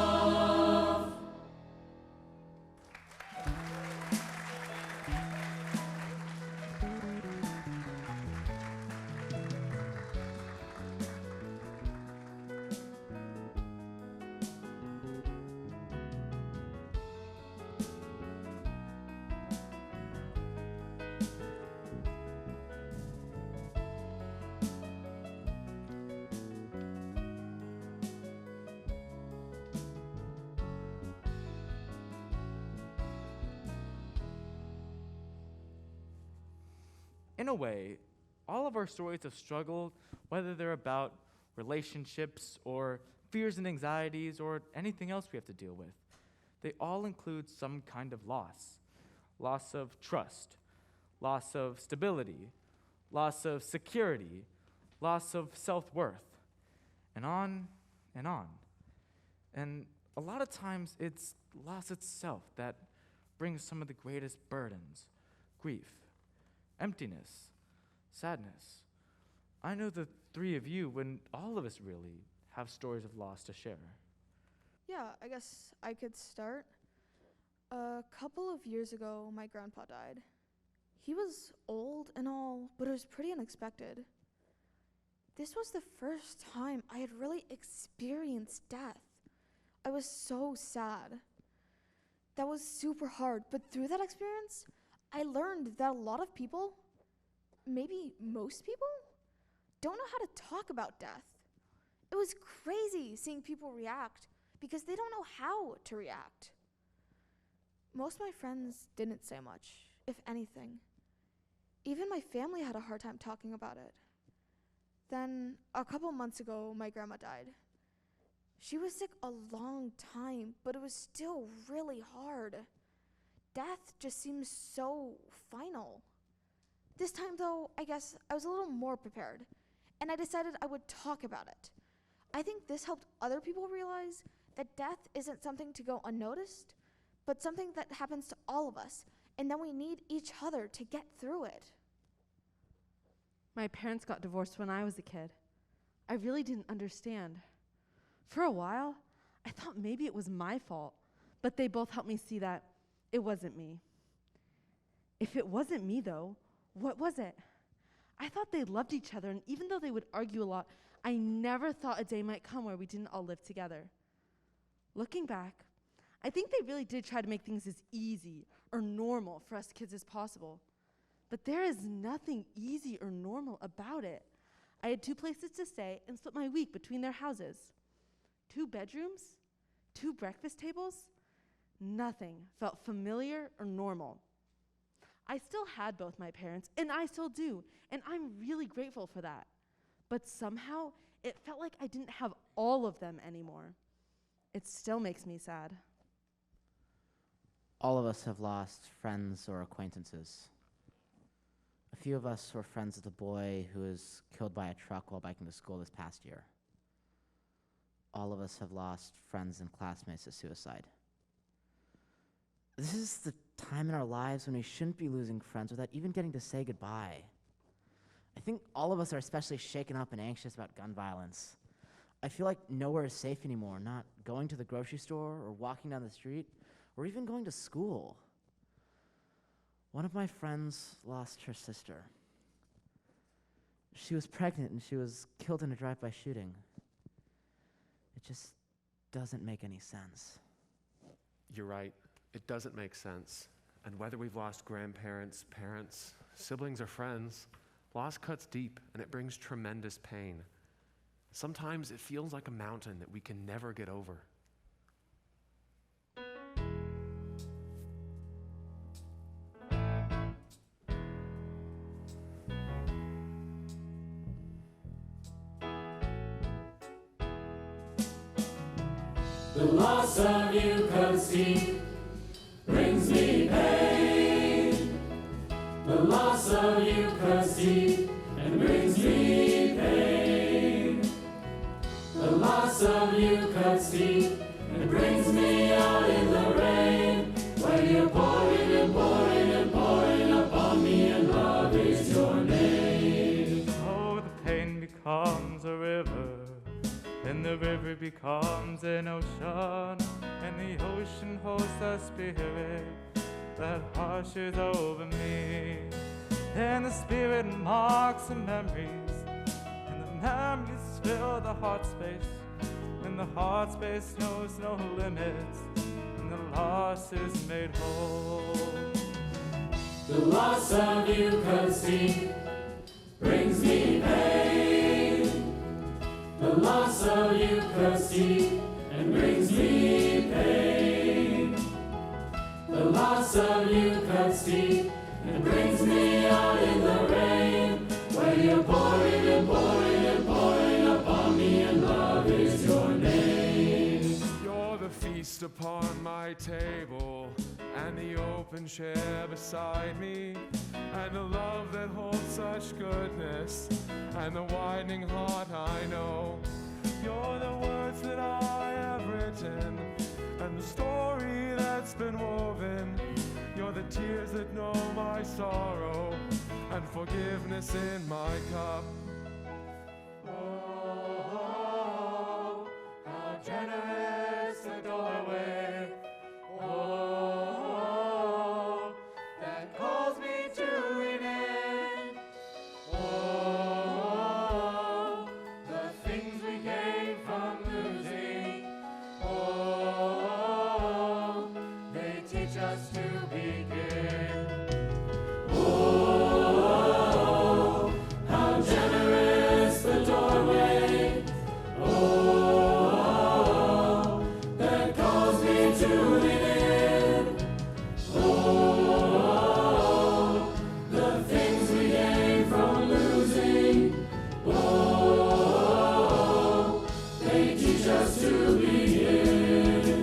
In a way, all of our stories of struggle, whether they're about relationships or fears and anxieties or anything else we have to deal with, they all include some kind of loss. loss of trust, loss of stability, loss of security, loss of self-worth, and on and on. And a lot of times it's loss itself that brings some of the greatest burdens: grief, emptiness, sadness. I know the three of you, and all of us really, have stories of loss to share. Yeah, I guess I could start. A couple of years ago, my grandpa died. He was old and all, but it was pretty unexpected. This was the first time I had really experienced death. I was so sad. That was super hard, but through that experience, I learned that a lot of people, maybe most people, don't know how to talk about death. It was crazy seeing people react because they don't know how to react. Most of my friends didn't say much, if anything. Even my family had a hard time talking about it. Then, a couple months ago, my grandma died. She was sick a long time, but it was still really hard. Death just seems so final. This time, though, I guess I was a little more prepared, and I decided I would talk about it. I think this helped other people realize that death isn't something to go unnoticed, but something that happens to all of us, and that we need each other to get through it. My parents got divorced when I was a kid. I really didn't understand. For a while, I thought maybe it was my fault, but they both helped me see that it wasn't me. If it wasn't me, though, what was it? I thought they loved each other, and even though they would argue a lot, I never thought a day might come where we didn't all live together. Looking back, I think they really did try to make things as easy or normal for us kids as possible. But there is nothing easy or normal about it. I had 2 places to stay and split my week between their houses. 2 bedrooms, 2 breakfast tables. Nothing felt familiar or normal. I still had both my parents, and I still do, and I'm really grateful for that. But somehow, it felt like I didn't have all of them anymore. It still makes me sad. All of us have lost friends or acquaintances. A few of us were friends with a boy who was killed by a truck while biking to school this past year. All of us have lost friends and classmates to suicide. This is the time in our lives when we shouldn't be losing friends without even getting to say goodbye. I think all of us are especially shaken up and anxious about gun violence. I feel like nowhere is safe anymore, not going to the grocery store or walking down the street or even going to school. One of my friends lost her sister. She was pregnant and she was killed in a drive-by shooting. It just doesn't make any sense. You're right. It doesn't make sense. And whether we've lost grandparents, parents, siblings, or friends, loss cuts deep and it brings tremendous pain. Sometimes it feels like a mountain that we can never get over. The loss of you cuts deep, brings me pain. The loss of you cuts deep and brings me pain. The loss of you cuts deep and brings me out in the rain. When you're pouring and pouring and pouring upon me, and love is your name. Oh, the pain becomes a river, and the river becomes an ocean, and the ocean holds the spirit that washes over me. And the spirit marks the memories, and the memories fill the heart space, and the heart space knows no limits, and the loss is made whole. The loss of you cuts deep, brings me pain. The loss of you cuts deep and brings me pain. The loss of you cuts deep and brings me out in the rain. When you're pouring and pouring and pouring upon me, and love is your name. You're the feast upon my table, and the open chair beside me, and the love that holds such goodness, and the widening heart I know. You're the words that I have written, and the story that's been woven. You're the tears that know my sorrow, and forgiveness in my cup. Oh, how generous the doorway. Oh, that calls me to an end. Oh, the things we gain from losing. Oh, they teach us to begin. Oh, how generous the doorway. Oh, that calls me to an end. Oh, the things we gain from losing. Oh, they teach us to begin.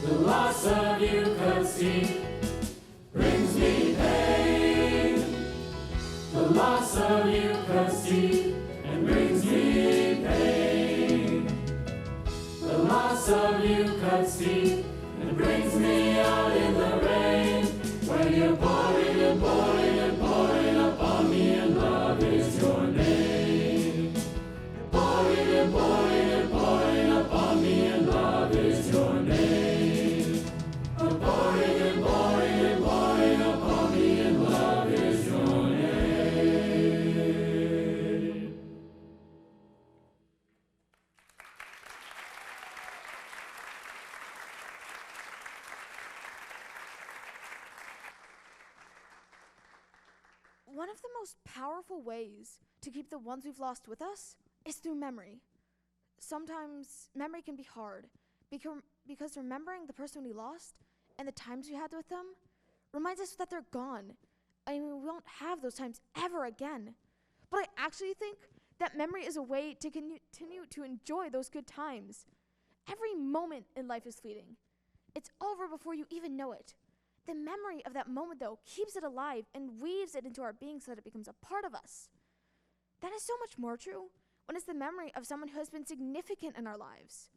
The loss of Eucharisty brings me pain. The loss of Eucharisty and brings me pain. The loss of Eucharisty and brings me out in the rain. When you're pouring and pouring and pouring upon me, and love is your name. You're pouring and pouring and pouring upon me, and love is your name. You're pouring and pouring and pouring upon me, and love is your name. One of the most powerful ways to keep the ones we've lost with us is through memory. Sometimes memory can be hard because remembering the person we lost and the times we had with them reminds us that they're gone. I mean, we won't have those times ever again. But I actually think that memory is a way to continue to enjoy those good times. Every moment in life is fleeting. It's over before you even know it. The memory of that moment, though, keeps it alive and weaves it into our being so that it becomes a part of us. That is so much more true when it's the memory of someone who has been significant in our lives.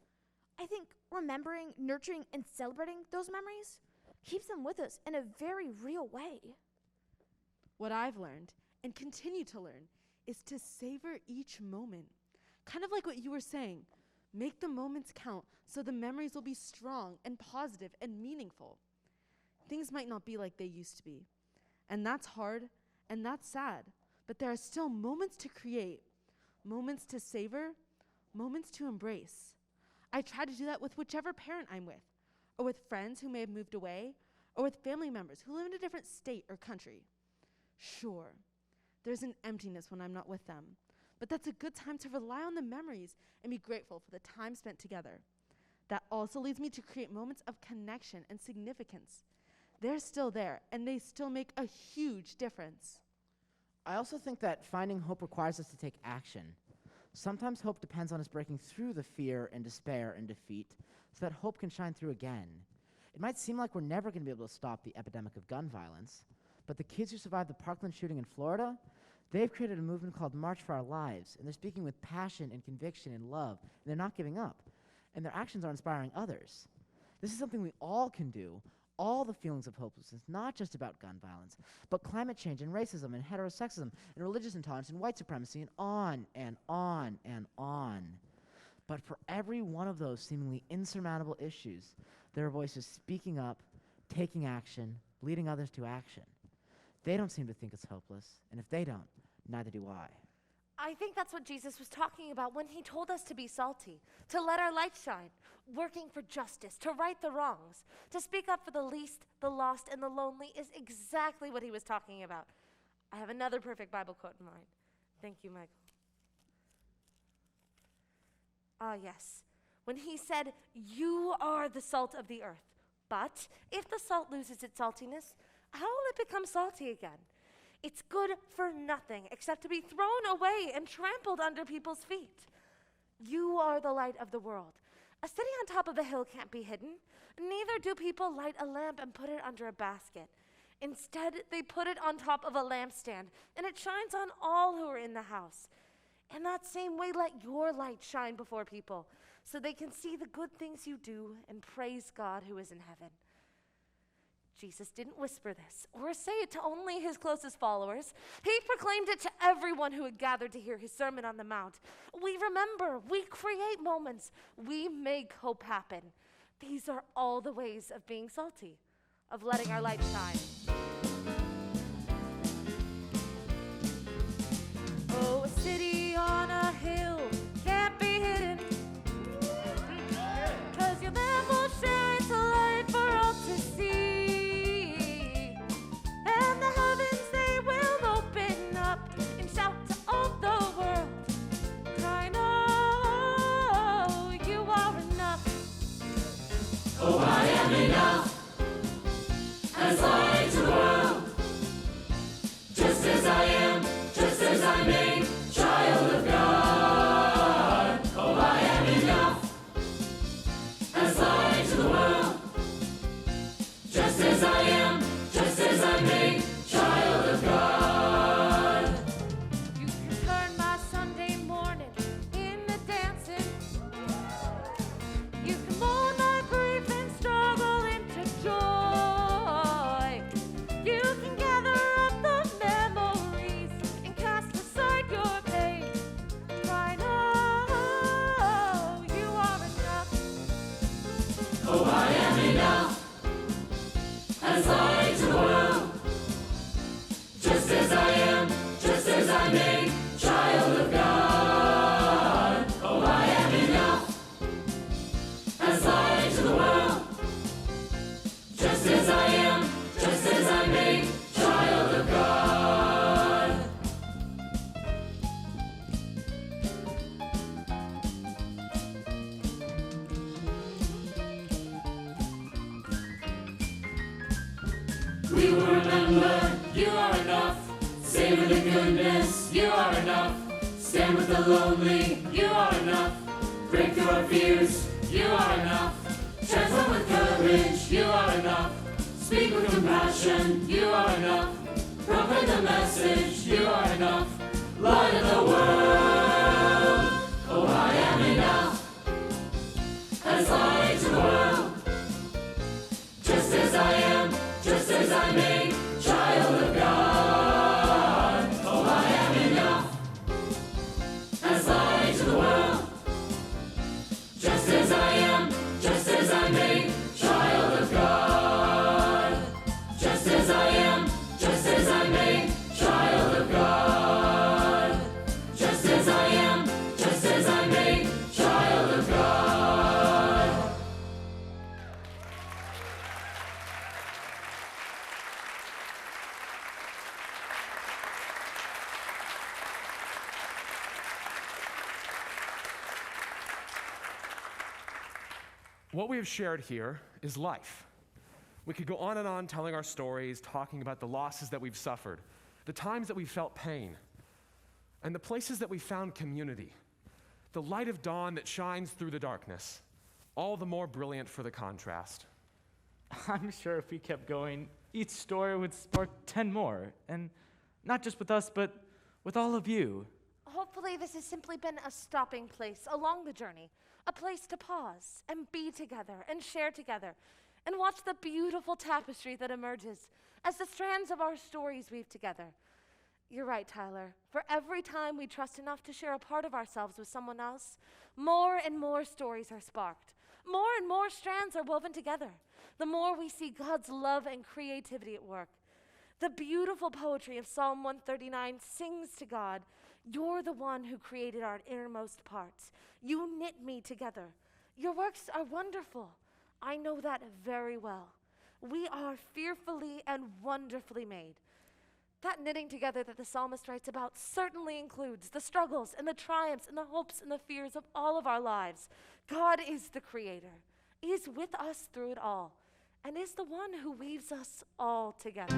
I think remembering, nurturing, and celebrating those memories keeps them with us in a very real way. What I've learned and continue to learn is to savor each moment. Kind of like what you were saying, make the moments count so the memories will be strong and positive and meaningful. Things might not be like they used to be, and that's hard and that's sad, but there are still moments to create, moments to savor, moments to embrace. I try to do that with whichever parent I'm with, or with friends who may have moved away, or with family members who live in a different state or country. Sure, there's an emptiness when I'm not with them, but that's a good time to rely on the memories and be grateful for the time spent together. That also leads me to create moments of connection and significance. They're still there, and they still make a huge difference. I also think that finding hope requires us to take action. Sometimes hope depends on us breaking through the fear and despair and defeat so that hope can shine through again. It might seem like we're never going to be able to stop the epidemic of gun violence, but the kids who survived the Parkland shooting in Florida, they've created a movement called March for Our Lives, and they're speaking with passion and conviction and love, and they're not giving up. And their actions are inspiring others. This is something we all can do. All the feelings of hopelessness, not just about gun violence, but climate change and racism and heterosexism and religious intolerance and white supremacy and on and on and on. But for every one of those seemingly insurmountable issues, there are voices speaking up, taking action, leading others to action. They don't seem to think it's hopeless, and if they don't, neither do I. I think that's what Jesus was talking about when he told us to be salty, to let our light shine, working for justice, to right the wrongs, to speak up for the least, the lost, and the lonely is exactly what he was talking about. I have another perfect Bible quote in mind. Thank you, Michael. Ah, yes. When he said, "You are the salt of the earth, but if the salt loses its saltiness, how will it become salty again? It's good for nothing except to be thrown away and trampled under people's feet. You are the light of the world. A city on top of a hill can't be hidden. Neither do people light a lamp and put it under a basket. Instead, they put it on top of a lampstand, and it shines on all who are in the house. In that same way, let your light shine before people, so they can see the good things you do and praise God who is in heaven. Jesus didn't whisper this or say it to only his closest followers. He proclaimed it to everyone who had gathered to hear his Sermon on the Mount. We remember, we create moments, we make hope happen. These are all the ways of being salty, of letting our light shine. Oh, a city on a hill can't be hidden, 'cause your lamp will shine a light for all to see. And the heavens, they will open up and shout to all the world, crying, oh, you are enough. Oh, I am enough as light to the world, just as I am, just as I'm made, child of God. Oh, I am enough as light to the world, just as I am, just as I'm made, child of God. You can turn my Sunday morning into dancing. You can mourn my grief and struggle into joy. You can gather up the memories and cast aside your pain, crying, oh, you are enough. Oh, I am enough as light to the world, just as I am, just as I'm made, child of God. Oh, I am enough as light to the world, just as I am, just as I'm made, child of God. We will remember you are enough. Savor the goodness, you are enough. Stand with the lonely, you are enough. Break through our fears, you are enough. Transform with courage, you are enough. Speak with compassion, you are enough. Proclaim the message, you are enough. Light of the world, oh, I am enough as light to the world, just as I am, just as I'm made, child of God. Oh, I am enough as light to the world, just as I am, just as I'm made, child of God. Just as I am, just as I'm made, child of God. Just as I am, just as I'm made, child of God. What we have shared here is life. We could go on and on telling our stories, talking about the losses that we've suffered, the times that we felt pain, and the places that we found community, the light of dawn that shines through the darkness, all the more brilliant for the contrast. I'm sure if we kept going, each story would spark 10 more. And not just with us, but with all of you. Hopefully this has simply been a stopping place along the journey, a place to pause and be together and share together and watch the beautiful tapestry that emerges as the strands of our stories weave together. You're right, Tyler. For every time we trust enough to share a part of ourselves with someone else, more and more stories are sparked. More and more strands are woven together. The more we see God's love and creativity at work. The beautiful poetry of Psalm 139 sings to God, "You're the one who created our innermost parts. You knit me together. Your works are wonderful. I know that very well. We are fearfully and wonderfully made." That knitting together that the psalmist writes about certainly includes the struggles and the triumphs and the hopes and the fears of all of our lives. God is the creator, is with us through it all, and is the one who weaves us all together.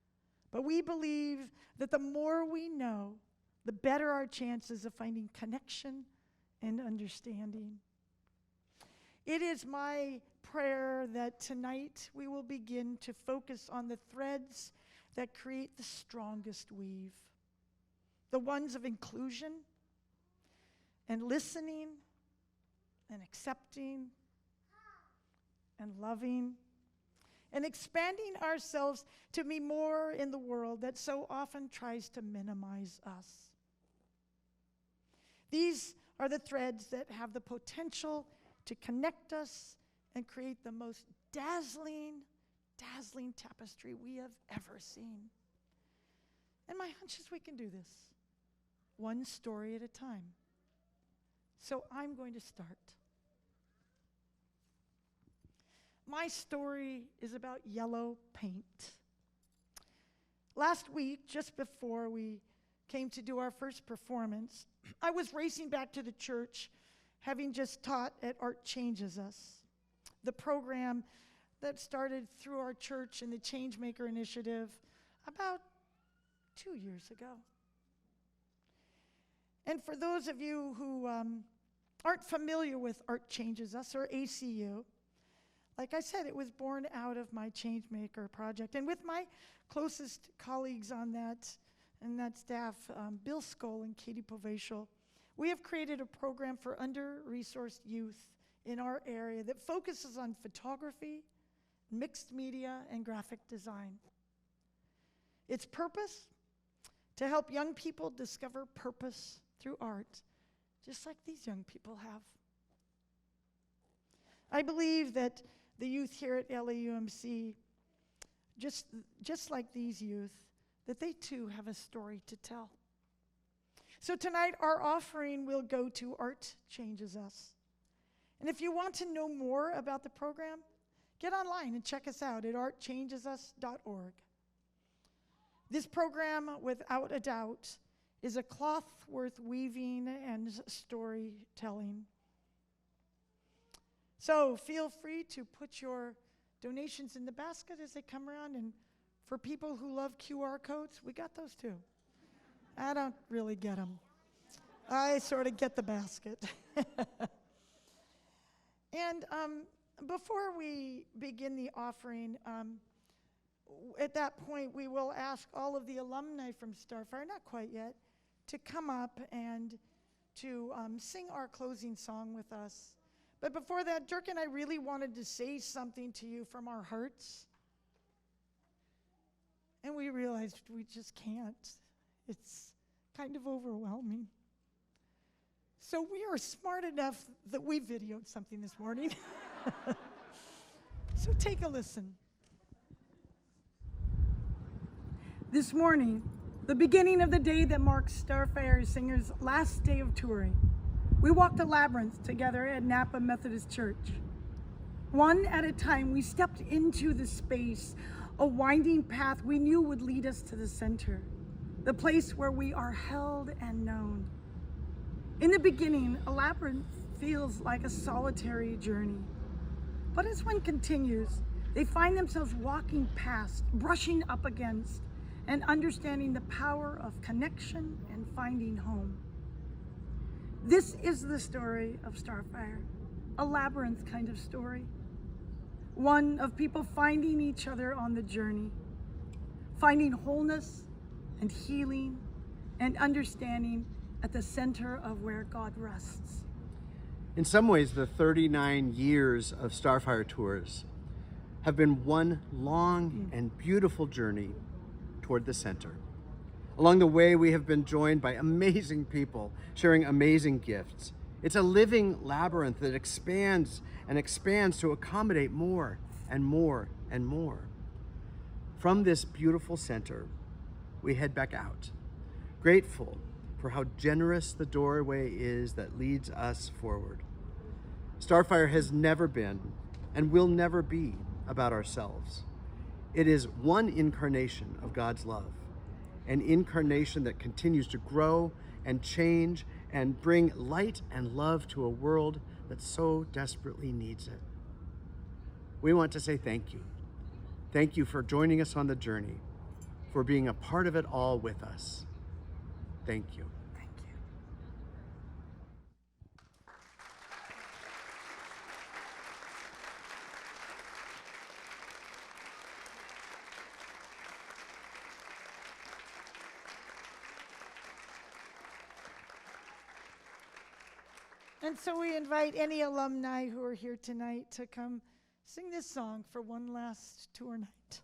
But we believe that the more we know, the better our chances of finding connection and understanding. It is my prayer that tonight we will begin to focus on the threads that create the strongest weave, the ones of inclusion and listening and accepting and loving and expanding ourselves to be more in the world that so often tries to minimize us. These are the threads that have the potential to connect us and create the most dazzling tapestry we have ever seen. And my hunch is we can do this, one story at a time. So I'm going to start. My story is about yellow paint. Last week, just before we came to do our first performance, I was racing back to the church, having just taught at Art Changes Us, the program that started through our church and the Changemaker Initiative about 2 years ago. And for those of you who aren't familiar with Art Changes Us, or ACU, like I said, it was born out of my Changemaker project. And with my closest colleagues on that, and that staff, Bill Skoll and Katie Povatial, we have created a program for under-resourced youth in our area that focuses on photography, mixed media, and graphic design. Its purpose? To help young people discover purpose through art, just like these young people have. I believe that the youth here at LAUMC, just like these youth, that they too have a story to tell. So tonight our offering will go to Art Changes Us. And if you want to know more about the program, get online and check us out at artchangesus.org. This program, without a doubt, is a cloth worth weaving and storytelling. So feel free to put your donations in the basket as they come around. And for people who love QR codes, we got those too. I don't really get them. I sort of get the basket. And before we begin the offering, at that point, we will ask all of the alumni from Starfire, not quite yet, to come up and to sing our closing song with us. But before that, Dirk and I really wanted to say something to you from our hearts. And we realized we just can't. It's kind of overwhelming. So we are smart enough that we videoed something this morning. So take a listen. This morning, the beginning of the day that marks Starfire Singers' last day of touring, we walked a labyrinth together at Napa Methodist Church. One at a time, we stepped into the space, a winding path we knew would lead us to the center, the place where we are held and known. In the beginning, a labyrinth feels like a solitary journey. But as one continues, they find themselves walking past, brushing up against, and understanding the power of connection and finding home. This is the story of Starfire, a labyrinth kind of story. One of people finding each other on the journey, finding wholeness and healing and understanding at the center of where God rests. In some ways, the 39 years of Starfire tours have been one long and beautiful journey toward the center. Along the way, we have been joined by amazing people sharing amazing gifts. It's a living labyrinth that expands and expands to accommodate more and more and more. From this beautiful center, we head back out, grateful for how generous the doorway is that leads us forward. Starfire has never been and will never be about ourselves. It is one incarnation of God's love, an incarnation that continues to grow and change and bring light and love to a world that so desperately needs it. We want to say thank you. Thank you for joining us on the journey. for being a part of it all with us. Thank you. And so we invite any alumni who are here tonight to come sing this song for one last tour night.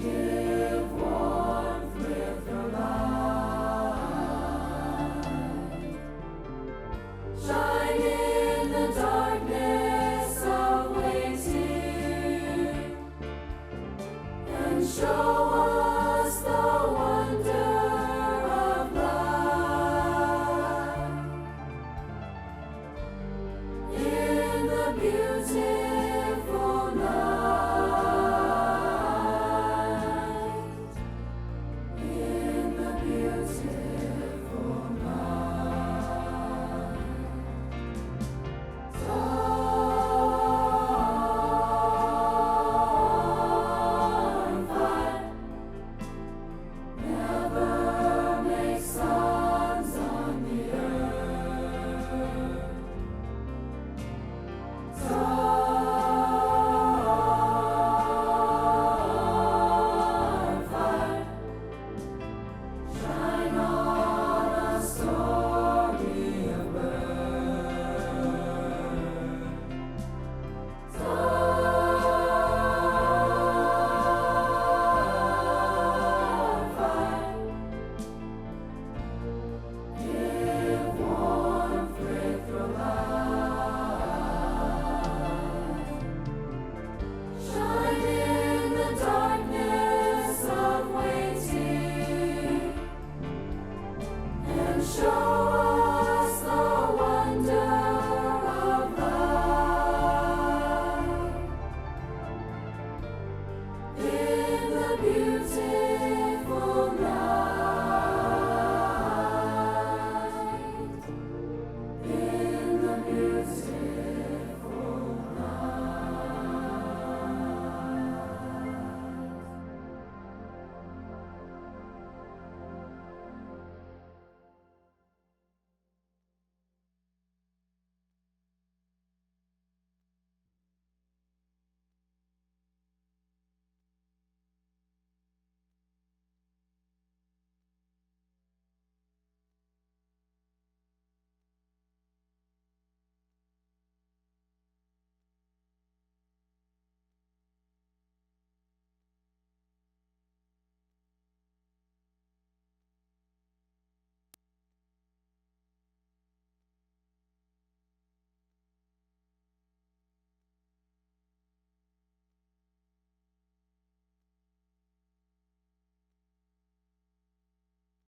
Beautiful